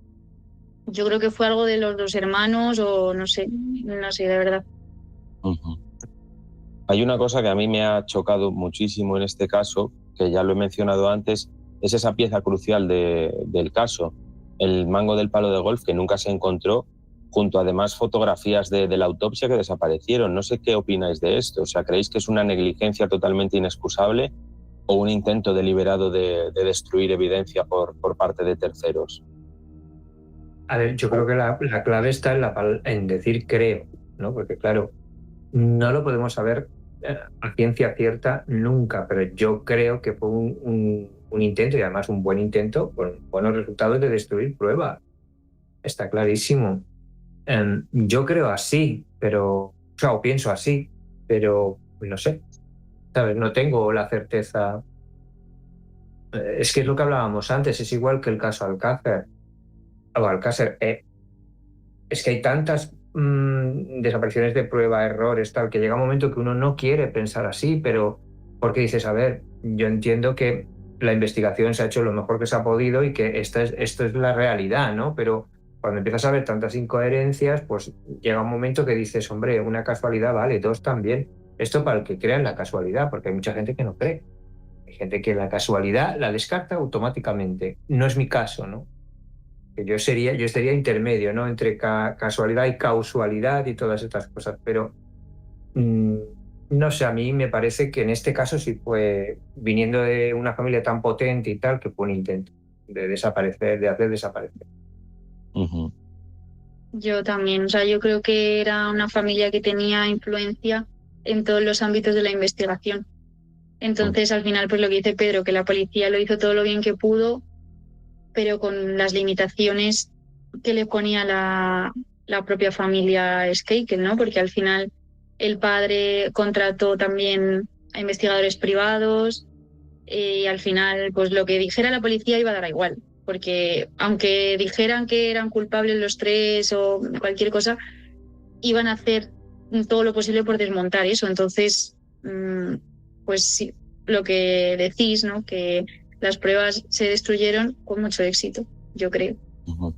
yo creo que fue algo de los dos hermanos o no sé, de verdad. Hay una cosa que a mí me ha chocado muchísimo en este caso, que ya lo he mencionado antes, es esa pieza crucial del caso, el mango del palo de golf que nunca se encontró, junto además fotografías de la autopsia que desaparecieron. No sé qué opináis de esto. O sea, ¿creéis que es una negligencia totalmente inexcusable o un intento deliberado de destruir evidencia por parte de terceros? A ver, yo creo que la clave está en decir creo, ¿no? Porque claro, no lo podemos saber a ciencia cierta nunca, pero yo creo que fue un intento, y además un buen intento, con buenos resultados de destruir pruebas. Está clarísimo. Yo creo así, o pienso así, pero no sé, ¿sabes? No tengo la certeza. Es que es lo que hablábamos antes, es igual que el caso Alcácer. Es que hay tantas desapariciones de prueba, errores, tal, que llega un momento que uno no quiere pensar así, pero porque dices, a ver, yo entiendo que la investigación se ha hecho lo mejor que se ha podido y que esto es la realidad, ¿no? Pero cuando empiezas a ver tantas incoherencias, pues llega un momento que dices, hombre, una casualidad vale, dos también. Esto para el que crea en la casualidad, porque hay mucha gente que no cree. Hay gente que la casualidad la descarta automáticamente. No es mi caso, ¿no? Que yo estaría intermedio, ¿no? Entre casualidad y causalidad y todas estas cosas. Pero no sé, a mí me parece que en este caso sí fue, viniendo de una familia tan potente y tal, que fue un intento de hacer desaparecer. Uh-huh. Yo también, o sea, yo creo que era una familia que tenía influencia en todos los ámbitos de la investigación. Entonces, al final, pues lo que dice Pedro, que la policía lo hizo todo lo bien que pudo, pero con las limitaciones que le ponía la propia familia Skakel, ¿no? Porque al final el padre contrató también a investigadores privados y al final, pues lo que dijera la policía iba a dar igual, porque aunque dijeran que eran culpables los tres o cualquier cosa, iban a hacer todo lo posible por desmontar eso. Entonces, pues sí, lo que decís, ¿no? Que las pruebas se destruyeron con mucho éxito, yo creo. Uh-huh.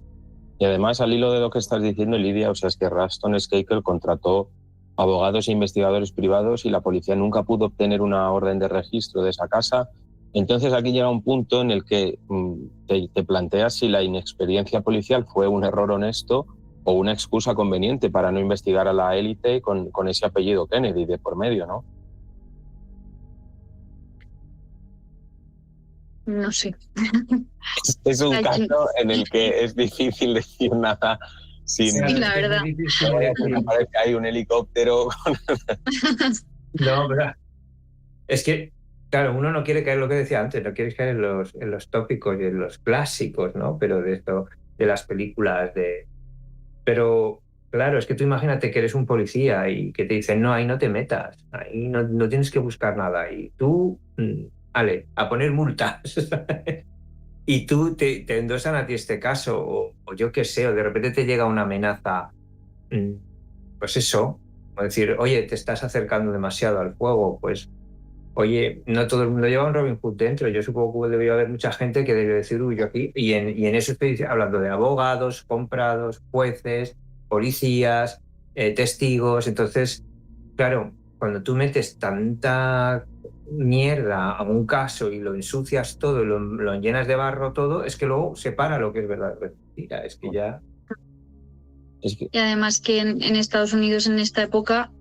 Y además, al hilo de lo que estás diciendo, Lidia, o sea, es que Ralston Skakel contrató abogados e investigadores privados y la policía nunca pudo obtener una orden de registro de esa casa. Entonces aquí llega un punto en el que te planteas si la inexperiencia policial fue un error honesto o una excusa conveniente para no investigar a la élite con ese apellido Kennedy de por medio, ¿no? No sé. Es un caso en el que es difícil decir nada sin... Sí, la verdad. Parece que hay un helicóptero. No, pero es que, claro, uno no quiere caer, lo que decía antes, no quiere caer en los tópicos y en los clásicos, ¿no? Pero de esto, de las películas, Pero, claro, es que tú imagínate que eres un policía y que te dicen, no, ahí no te metas, ahí no tienes que buscar nada. Y tú, vale, a poner multas. Y tú te endosan a ti este caso, o yo qué sé, o de repente te llega una amenaza, pues eso, o decir, oye, te estás acercando demasiado al fuego, pues, oye, no todo el mundo lleva un Robin Hood dentro. Yo supongo que debería haber mucha gente que debe decir, uy, yo aquí, y en eso estoy hablando de abogados, comprados, jueces, policías, testigos. Entonces, claro, cuando tú metes tanta mierda a un caso y lo ensucias todo y lo llenas de barro todo, es que luego separa lo que es verdad de mentira. Es que ya... Y además que en Estados Unidos en esta época,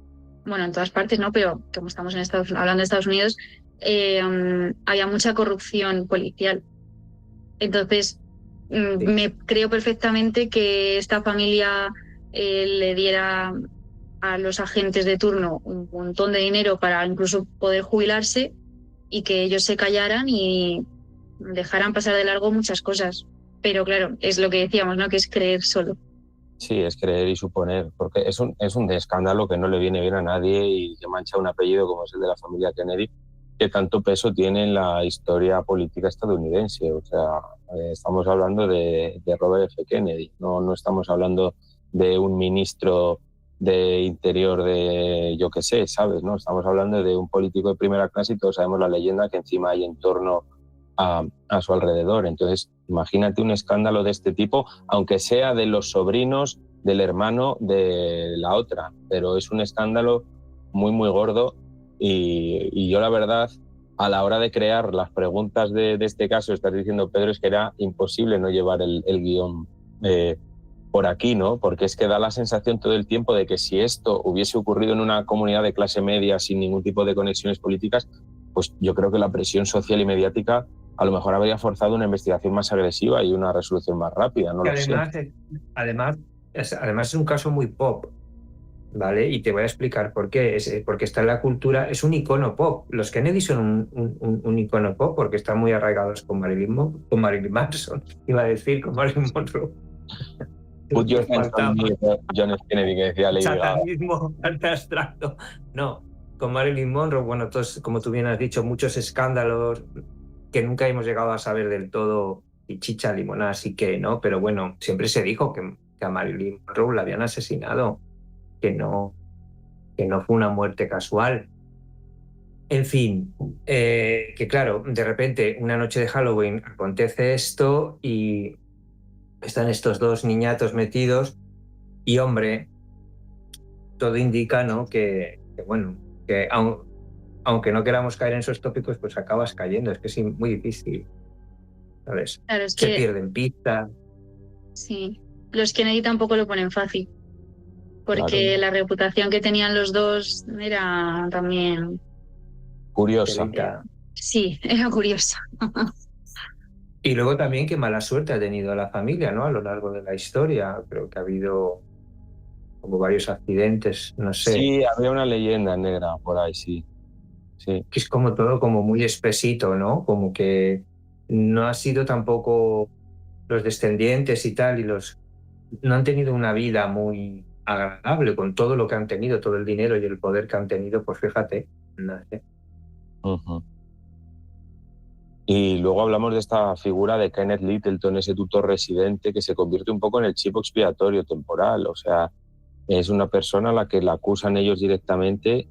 bueno, en todas partes, ¿no? Pero como estamos hablando de Estados Unidos, había mucha corrupción policial. Entonces, me creo perfectamente que esta familia le diera a los agentes de turno un montón de dinero para incluso poder jubilarse y que ellos se callaran y dejaran pasar de largo muchas cosas. Pero claro, es lo que decíamos, ¿no? Que es creer solo. Sí, es creer y suponer, porque es un escándalo que no le viene bien a nadie y que mancha un apellido como es el de la familia Kennedy, que tanto peso tiene en la historia política estadounidense. O sea, estamos hablando de Robert F. Kennedy, no estamos hablando de un ministro de interior de, yo qué sé, ¿sabes? ¿No? Estamos hablando de un político de primera clase y todos sabemos la leyenda que encima hay en torno a su alrededor. Entonces, imagínate un escándalo de este tipo, aunque sea de los sobrinos del hermano de la otra, pero es un escándalo muy, muy gordo y yo la verdad, a la hora de crear las preguntas de este caso, estás diciendo, Pedro, es que era imposible no llevar el guión por aquí, ¿no? Porque es que da la sensación todo el tiempo de que si esto hubiese ocurrido en una comunidad de clase media sin ningún tipo de conexiones políticas, pues yo creo que la presión social y mediática a lo mejor habría forzado una investigación más agresiva y una resolución más rápida, no lo sé. Además es un caso muy pop. ¿vale? Y te voy a explicar por qué. Porque está en la cultura, es un icono pop. Los Kennedy son un icono pop porque están muy arraigados con Marilyn Manson, iba a decir, con Marilyn Monroe. Put your Te hands on faltaba. me, John F. Kennedy, que decía Lady Gaga. Satanismo arte abstracto. No, con Marilyn Monroe, bueno, todos, como tú bien has dicho, muchos escándalos que nunca hemos llegado a saber del todo y chicha, limonada, así que no, pero bueno, siempre se dijo que a Marilyn Monroe la habían asesinado, que no fue una muerte casual. En fin, que claro, de repente, una noche de Halloween acontece esto y están estos dos niñatos metidos y, hombre, todo indica, ¿no?, que bueno, que aunque no queramos caer en esos tópicos, pues acabas cayendo. Es que es muy difícil, ¿sabes? Claro, es Se que pierden pistas. sí, los Kennedy tampoco lo ponen fácil, porque Claro. la reputación que tenían los dos era también, Curiosa. sí, era curiosa. Y luego también qué mala suerte ha tenido la familia, ¿no?, a lo largo de la historia. Creo que ha habido como varios accidentes, no sé. Sí, había una leyenda negra por ahí, sí. Sí. Que es como todo como muy espesito, ¿no? Como que no ha sido tampoco los descendientes y tal, y no han tenido una vida muy agradable con todo lo que han tenido, todo el dinero y el poder que han tenido, pues fíjate, no sé. Uh-huh. Y luego hablamos de esta figura de Kenneth Littleton, ese tutor residente que se convierte un poco en el chivo expiatorio temporal. O sea, es una persona a la que la acusan ellos directamente.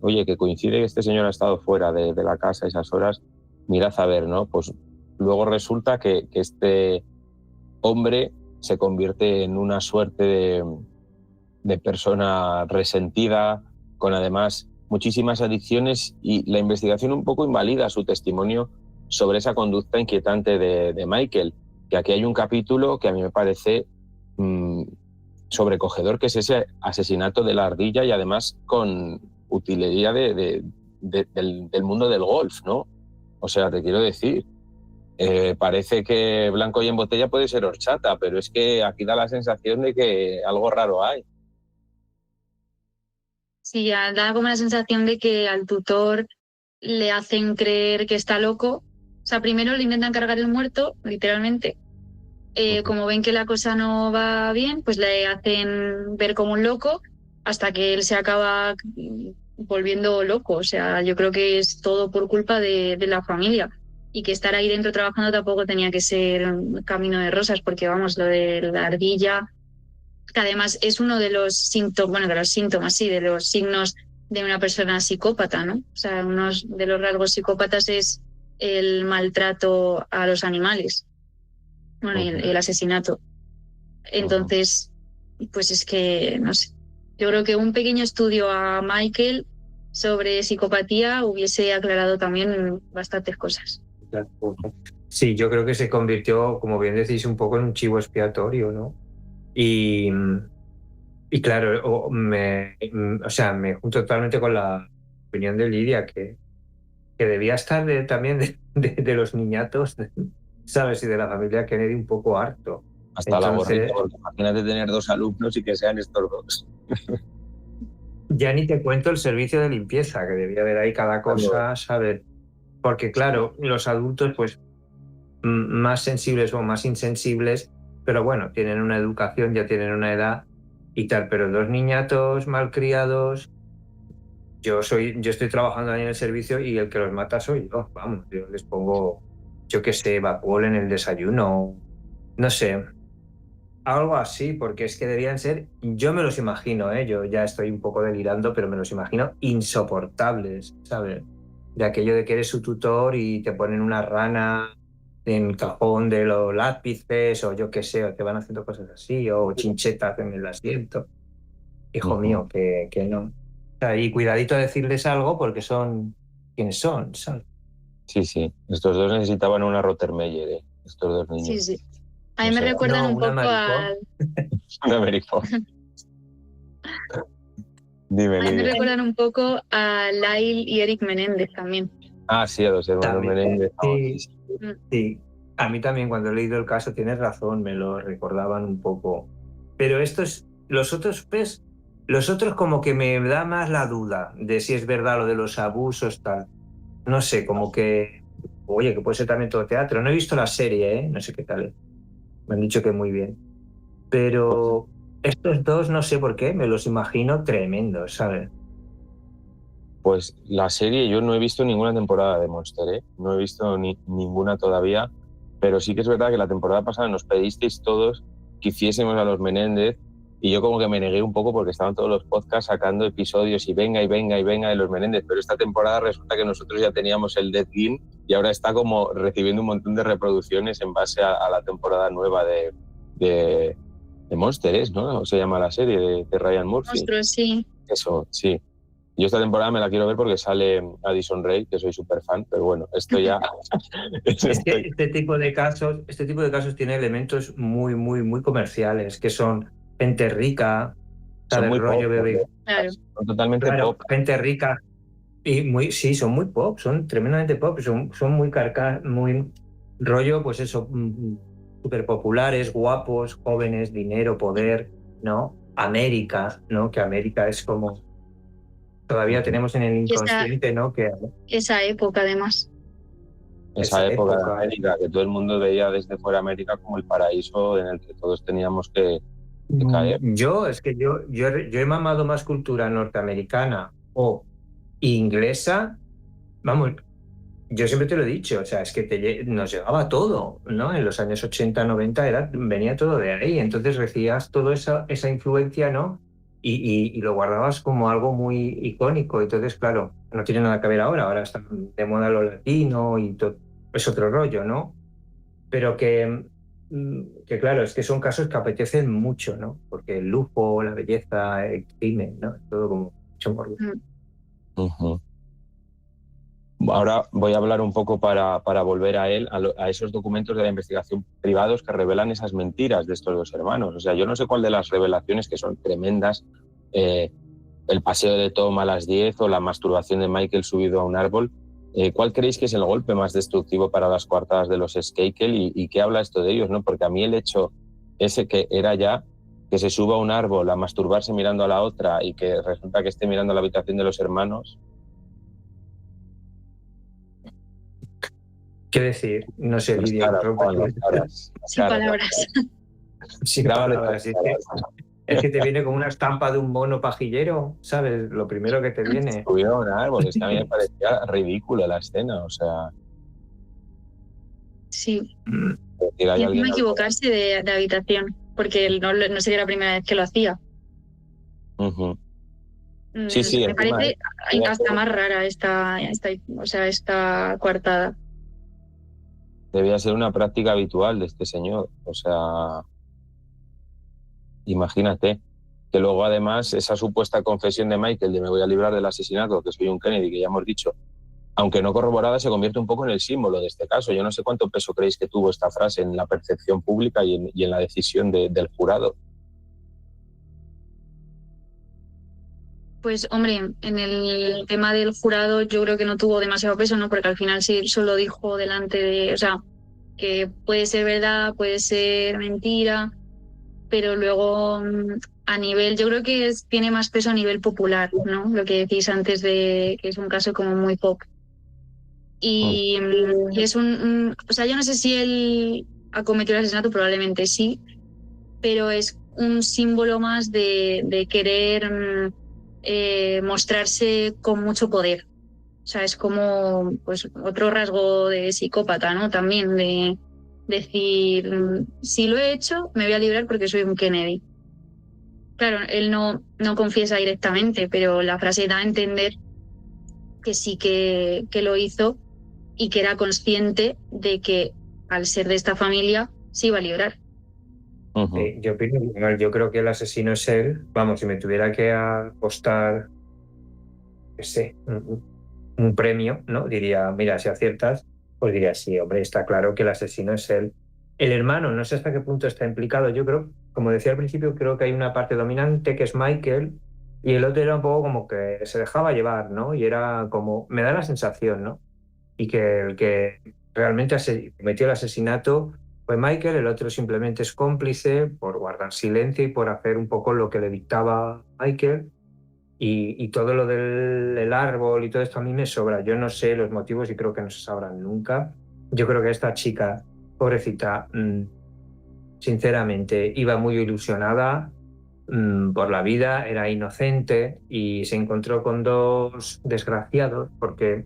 Oye, que coincide que este señor ha estado fuera de la casa a esas horas, mirad a ver, ¿no? Pues luego resulta que este hombre se convierte en una suerte de persona resentida, con además muchísimas adicciones, y la investigación un poco invalida su testimonio sobre esa conducta inquietante de Michael, que aquí hay un capítulo que a mí me parece sobrecogedor, que es ese asesinato de la ardilla, y además con utilería del mundo del golf, ¿no? O sea, te quiero decir, parece que blanco y en botella puede ser horchata, pero es que aquí da la sensación de que algo raro hay. Sí, da como la sensación de que al tutor le hacen creer que está loco. O sea, primero le intentan cargar el muerto, literalmente. Como ven que la cosa no va bien, pues le hacen ver como un loco hasta que él se acaba volviendo loco. O sea, yo creo que es todo por culpa de la familia. Y que estar ahí dentro trabajando tampoco tenía que ser un camino de rosas, porque vamos, lo de la ardilla, que además es uno de los síntomas, bueno, de los síntomas, sí, de los signos de una persona psicópata, ¿no? O sea, uno de los rasgos psicópatas es el maltrato a los animales, bueno, y el asesinato. Entonces, pues es que, no sé, yo creo que un pequeño estudio a Michael sobre psicopatía hubiese aclarado también bastantes cosas. Sí, yo creo que se convirtió, como bien decís, un poco en un chivo expiatorio, ¿no? Y claro, me junto totalmente con la opinión de Lidia, que debía estar también de los niñatos, ¿sabes? Y de la familia Kennedy un poco harto. Hasta la gorrita, porque imagínate tener dos alumnos y que sean estos dos. Ya ni te cuento el servicio de limpieza, que debía haber ahí cada cosa, ¿sabes? Porque claro, los adultos, pues, más sensibles o más insensibles, pero bueno, tienen una educación, ya tienen una edad y tal, pero dos niñatos malcriados, yo estoy trabajando ahí en el servicio y el que los mata soy yo, vamos, yo les pongo, yo qué sé, Vapol en el desayuno, no sé, algo así, porque es que debían ser, yo me los imagino, yo ya estoy un poco delirando, pero me los imagino insoportables, ¿sabes? De aquello de que eres su tutor y te ponen una rana en el cajón de los lápices, o yo qué sé, o te van haciendo cosas así, o chinchetas en el asiento. Hijo mío, que no. O sea, y cuidadito a decirles algo porque son quienes son, ¿sabes? Sí, sí. Estos dos necesitaban una Rottermeier, estos dos niños. Sí, sí. A mí me recuerdan un poco al... Una Maricón. Dime, A mí me Lidia. recuerdan un poco a Lyle y Eric Menéndez también. Ah, sí, a los hermanos Menéndez. Sí. A mí también, cuando he leído el caso, tienes razón, me lo recordaban un poco. Pero los otros, pues, Los otros como que me da más la duda de si es verdad lo de los abusos, tal. No sé, como que... Oye, que puede ser también todo teatro. No he visto la serie, ¿eh? No sé qué tal es. Me han dicho que muy bien. Pero estos dos, no sé por qué, me los imagino tremendos, ¿sabes? Pues la serie, yo no he visto ninguna temporada de Monster, ¿eh? No he visto ninguna todavía, pero sí que es verdad que la temporada pasada nos pedisteis todos que hiciésemos a los Menéndez y yo como que me negué un poco porque estaban todos los podcasts sacando episodios y venga y venga y venga de los Menéndez, pero esta temporada resulta que nosotros ya teníamos el Dead Game y ahora está como recibiendo un montón de reproducciones en base a la temporada nueva de Monster, ¿no? Se llama la serie de Ryan Murphy. Monstruos, sí. Eso, sí. Yo esta temporada me la quiero ver porque sale Addison Rae, que soy súper fan, pero bueno, esto ya... Este tipo de casos tiene elementos muy, muy, muy comerciales, que son gente rica, son ¿sabes? muy Rollo pop, bebé. Claro. son totalmente Claro, pop. gente rica. Y sí, son muy pop, son tremendamente pop, son muy muy rollo, pues eso, súper populares, guapos, jóvenes, dinero, poder, ¿no? América, ¿no? Que América es como... Todavía tenemos en el Y inconsciente, ¿no? Que esa época, además. Esa esa época de época. América, que todo el mundo veía desde fuera América como el paraíso en el que todos teníamos que caer. Yo he mamado más cultura norteamericana o inglesa, vamos, yo siempre te lo he dicho, o sea, es que nos llegaba todo, ¿no? En los años 80, 90 venía todo de ahí, entonces recibías toda esa influencia, ¿no? Y lo guardabas como algo muy icónico, entonces, claro, no tiene nada que ver ahora está de moda lo latino y todo, es otro rollo, ¿no? Pero que claro, es que son casos que apetecen mucho, ¿no? Porque el lujo, la belleza, el crimen, ¿no? Todo como mucho morbo. Uh-huh. Ahora voy a hablar un poco para volver a él, a esos documentos de la investigación privados que revelan esas mentiras de estos dos hermanos. O sea, yo no sé cuál de las revelaciones, que son tremendas, el paseo de Tom a las 10 o la masturbación de Michael subido a un árbol, ¿cuál creéis que es el golpe más destructivo para las coartadas de los Skakel y qué habla esto de ellos, ¿no? Porque a mí el hecho ese que era ya que se suba a un árbol a masturbarse mirando a la otra y que resulta que esté mirando a la habitación de los hermanos... ¿Qué decir? No sé, Las Lidia. caras, Juan, las caras. Sin palabras. Sin Grábale palabras. las caras. Es que te viene como una estampa de un mono pajillero, ¿sabes? Lo primero que te viene. Subió a un árbol, es que a mí me parecía ridícula la escena, o sea... Sí. decir, Y hay encima alguien... equivocarse de habitación, porque él no sería la primera vez que lo hacía. Uh-huh. Sí, sí, Me encima, parece hasta más rara esta coartada. debía ser una práctica habitual de este señor, o sea, imagínate que luego además esa supuesta confesión de Michael de me voy a librar del asesinato, que soy un Kennedy, que ya hemos dicho, aunque no corroborada, se convierte un poco en el símbolo de este caso. Yo no sé cuánto peso creéis que tuvo esta frase en la percepción pública y en la decisión del jurado. Pues hombre, en el tema del jurado yo creo que no tuvo demasiado peso, ¿no? Porque al final sí solo dijo delante de, o sea, que puede ser verdad, puede ser mentira, pero luego a nivel, yo creo que tiene más peso a nivel popular, ¿no? Lo que decís antes de que es un caso como muy pop. Y es o sea, yo no sé si él ha cometido el asesinato, probablemente sí, pero es un símbolo más de querer mostrarse con mucho poder. O sea, es como pues otro rasgo de psicópata, ¿no? También de decir, si lo he hecho, me voy a librar porque soy un Kennedy. Claro, él no confiesa directamente, pero la frase da a entender que sí que lo hizo y que era consciente de que al ser de esta familia se iba a librar. Uh-huh. Yo opino igual, yo creo que el asesino es él. Vamos, si me tuviera que apostar, qué sé, un premio, ¿no? Diría, mira, si aciertas, pues diría, sí, hombre, está claro que el asesino es él. El hermano, no sé hasta qué punto está implicado. Yo creo, como decía al principio, creo que hay una parte dominante que es Michael y el otro era un poco como que se dejaba llevar, ¿no? Y era como, me da la sensación, ¿no? Y que el que realmente cometió el asesinato fue Michael, el otro simplemente es cómplice por, guardar silencio y por hacer un poco lo que le dictaba Michael. Y todo lo del árbol y todo esto a mí me sobra. Yo no sé los motivos y creo que no se sabrán nunca. Yo creo que esta chica, pobrecita, sinceramente, iba muy ilusionada por la vida, era inocente y se encontró con dos desgraciados, porque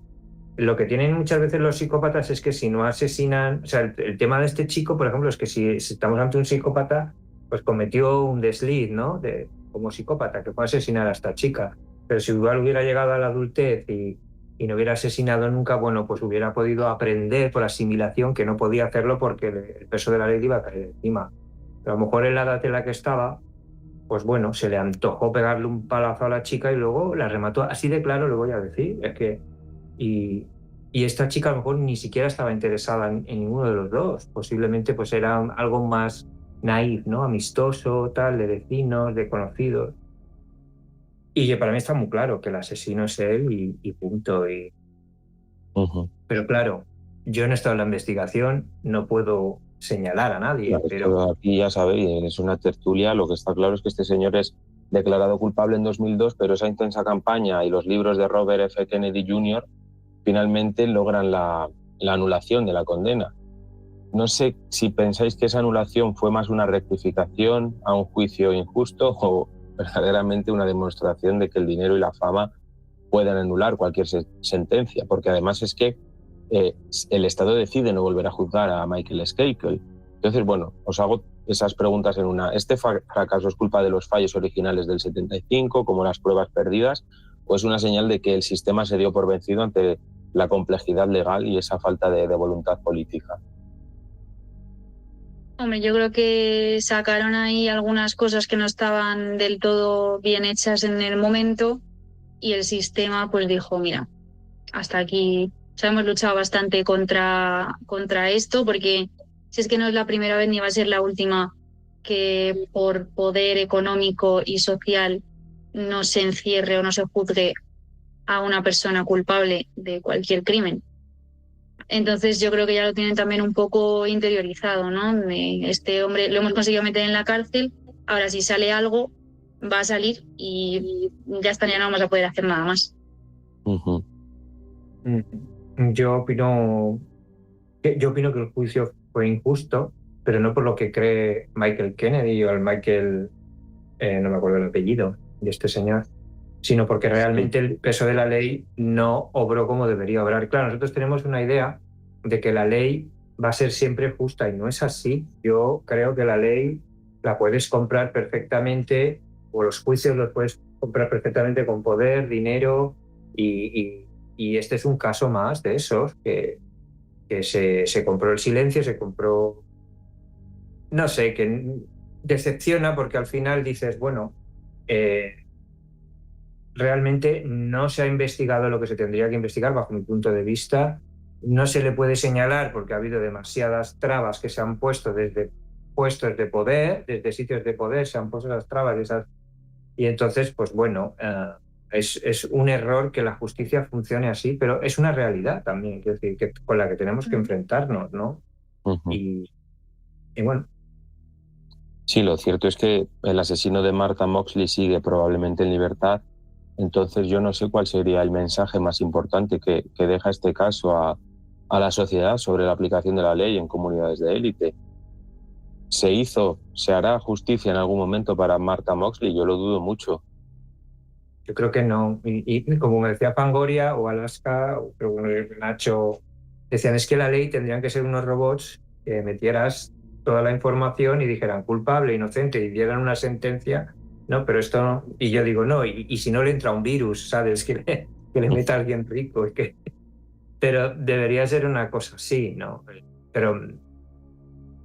lo que tienen muchas veces los psicópatas es que si no asesinan, o sea, el tema de este chico, por ejemplo, es que si estamos ante un psicópata, pues cometió un desliz, ¿no? Como psicópata, que fue asesinar a esta chica. Pero si igual hubiera llegado a la adultez y no hubiera asesinado nunca, bueno, pues hubiera podido aprender por asimilación que no podía hacerlo porque el peso de la ley le iba a caer encima. Pero a lo mejor en la edad en la que estaba, pues bueno, se le antojó pegarle un palazo a la chica y luego la remató. Así de claro lo voy a decir. Es que y esta chica a lo mejor ni siquiera estaba interesada en ninguno de los dos. Posiblemente pues era algo más naif, ¿no? Amistoso, tal, de vecinos, de conocidos. Y que para mí está muy claro que el asesino es él y punto. Pero claro, yo no he estado en la investigación, no puedo señalar a nadie. Claro, pero aquí ya sabéis, es una tertulia. Lo que está claro es que este señor es declarado culpable en 2002, pero esa intensa campaña y los libros de Robert F. Kennedy Jr. finalmente logran la anulación de la condena. No sé si pensáis que esa anulación fue más una rectificación a un juicio injusto o verdaderamente una demostración de que el dinero y la fama pueden anular cualquier sentencia, porque además es que el Estado decide no volver a juzgar a Michael Skakel. Entonces, bueno, os hago esas preguntas en una. ¿Este fracaso es culpa de los fallos originales del 75, como las pruebas perdidas, o es una señal de que el sistema se dio por vencido ante la complejidad legal y esa falta de voluntad política? Hombre, yo creo que sacaron ahí algunas cosas que no estaban del todo bien hechas en el momento y el sistema pues dijo, mira, hasta aquí. O sea, hemos luchado bastante contra esto porque si es que no es la primera vez ni va a ser la última que por poder económico y social no se encierre o no se juzgue a una persona culpable de cualquier crimen. Entonces yo creo que ya lo tienen también un poco interiorizado, ¿no? Este hombre lo hemos conseguido meter en la cárcel, ahora si sale algo va a salir y ya está, ya no vamos a poder hacer nada más. Uh-huh. Yo opino que el juicio fue injusto, pero no por lo que cree Michael Kennedy o el Michael, no me acuerdo el apellido de este señor, sino porque realmente el peso de la ley no obró como debería obrar. Claro, nosotros tenemos una idea de que la ley va a ser siempre justa y no es así. Yo creo que la ley la puedes comprar perfectamente, o los juicios los puedes comprar perfectamente con poder, dinero, y este es un caso más de esos que se compró el silencio, se compró, no sé, que decepciona porque al final dices, bueno, realmente no se ha investigado lo que se tendría que investigar bajo mi punto de vista. No se le puede señalar porque ha habido demasiadas trabas que se han puesto desde puestos de poder, desde sitios de poder, se han puesto esas trabas y entonces, pues bueno, es un error que la justicia funcione así, pero es una realidad también, quiero decir, que con la que tenemos que enfrentarnos, ¿no? Uh-huh. Y bueno. Sí, lo cierto es que el asesino de Martha Moxley sigue probablemente en libertad. Entonces yo no sé cuál sería el mensaje más importante que deja este caso a la sociedad sobre la aplicación de la ley en comunidades de élite. ¿Se hará justicia en algún momento para Martha Moxley? Yo lo dudo mucho. Yo creo que no. Y como me decía Fangoria o Alaska, o Nacho, decían es que la ley tendrían que ser unos robots que metieras toda la información y dijeran culpable, inocente y dieran una sentencia. No, pero esto no. Y yo digo, no, y si no le entra un virus, ¿sabes? Que le meta a alguien rico. Pero debería ser una cosa así, ¿no? Pero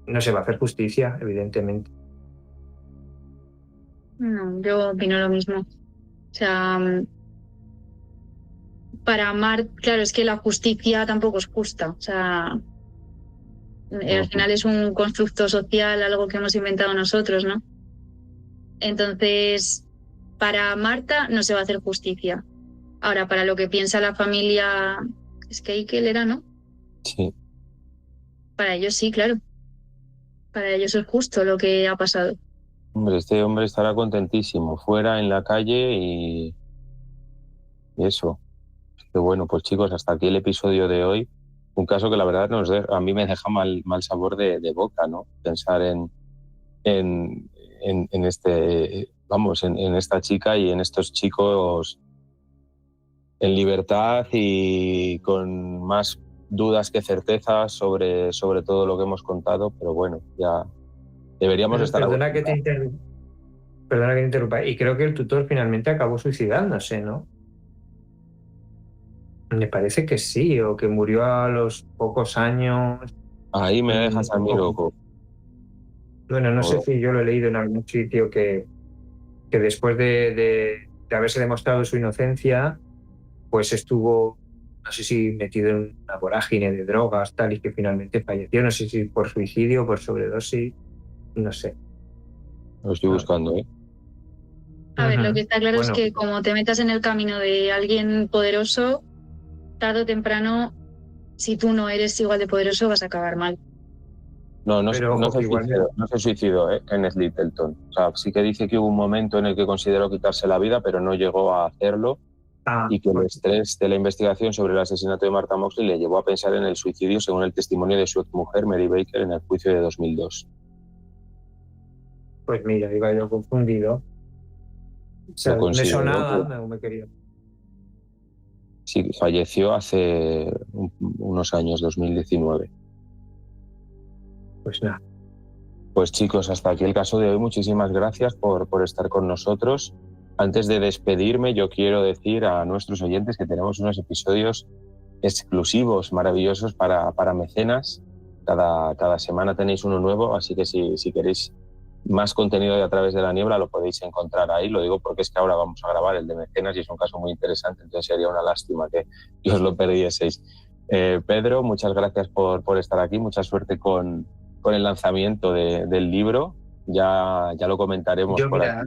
no se va a hacer justicia, evidentemente. No, yo opino lo mismo. O sea, para Marta, claro, es que la justicia tampoco es justa. O sea, al final es un constructo social, algo que hemos inventado nosotros, ¿no? Entonces, para Marta no se va a hacer justicia. Ahora, para lo que piensa la familia Skakel era, ¿no? Sí. Para ellos sí, claro. Para ellos es justo lo que ha pasado. Hombre, este hombre estará contentísimo, fuera, en la calle y eso. Qué bueno, pues chicos, hasta aquí el episodio de hoy. Un caso que la verdad a mí me deja mal sabor de boca, ¿no? Pensar en este, vamos, en esta chica y en estos chicos en libertad y con más dudas que certezas sobre todo lo que hemos contado, pero bueno, ya deberíamos estar... Perdona que te interrumpa. Y creo que el tutor finalmente acabó suicidándose, ¿no? Me parece que sí, o que murió a los pocos años. Ahí me dejas a mí loco. Bueno, no sé si yo lo he leído en algún sitio que después de haberse demostrado su inocencia, pues estuvo, no sé si metido en una vorágine de drogas, tal, y que finalmente falleció. No sé si por suicidio, por sobredosis, no sé. Lo estoy buscando, ¿eh? A ver, lo que está claro es que como te metas en el camino de alguien poderoso, tarde o temprano, si tú no eres igual de poderoso, vas a acabar mal. No se suicidó, Kenneth Littleton. O sea, sí que dice que hubo un momento en el que consideró quitarse la vida, pero no llegó a hacerlo. Y que el estrés de la investigación sobre el asesinato de Martha Moxley le llevó a pensar en el suicidio, según el testimonio de su exmujer, Mary Baker, en el juicio de 2002. Pues mira, iba yo confundido. O sea, me sonaba, no me quería. Sí, falleció hace unos años, 2019. Pues nada. Pues chicos, hasta aquí el caso de hoy. Muchísimas gracias por estar con nosotros. Antes de despedirme, yo quiero decir a nuestros oyentes que tenemos unos episodios exclusivos, maravillosos para mecenas. Cada semana tenéis uno nuevo, así que si queréis más contenido de A Través de la Niebla lo podéis encontrar ahí. Lo digo porque es que ahora vamos a grabar el de mecenas y es un caso muy interesante, entonces sería una lástima que os lo perdieseis. Pedro, muchas gracias por estar aquí, mucha suerte con el lanzamiento del libro. Ya lo comentaremos. Yo, mira,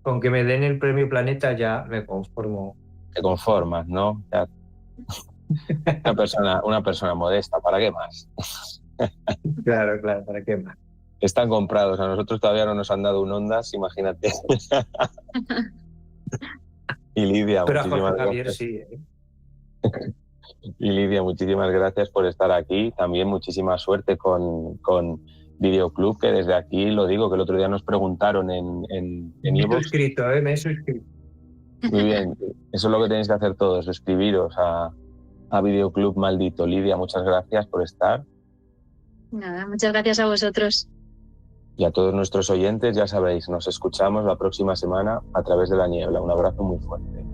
con que me den el premio Planeta ya me conformo. Te conformas, ¿no? Ya. Una persona modesta, ¿para qué más? Claro, ¿para qué más? Están comprados, a nosotros todavía no nos han dado un Ondas, imagínate. Y Lidia, pero muchísimas Javier, gracias. Sí, Y Lidia, muchísimas gracias por estar aquí. También muchísima suerte con Videoclub, que desde aquí lo digo, que el otro día nos preguntaron en me he suscrito. Muy bien, eso es lo que tenéis que hacer todos, suscribiros a Videoclub Maldito. Lidia, muchas gracias por estar. Nada, muchas gracias a vosotros. Y a todos nuestros oyentes, ya sabéis, nos escuchamos la próxima semana a Través de la Niebla. Un abrazo muy fuerte.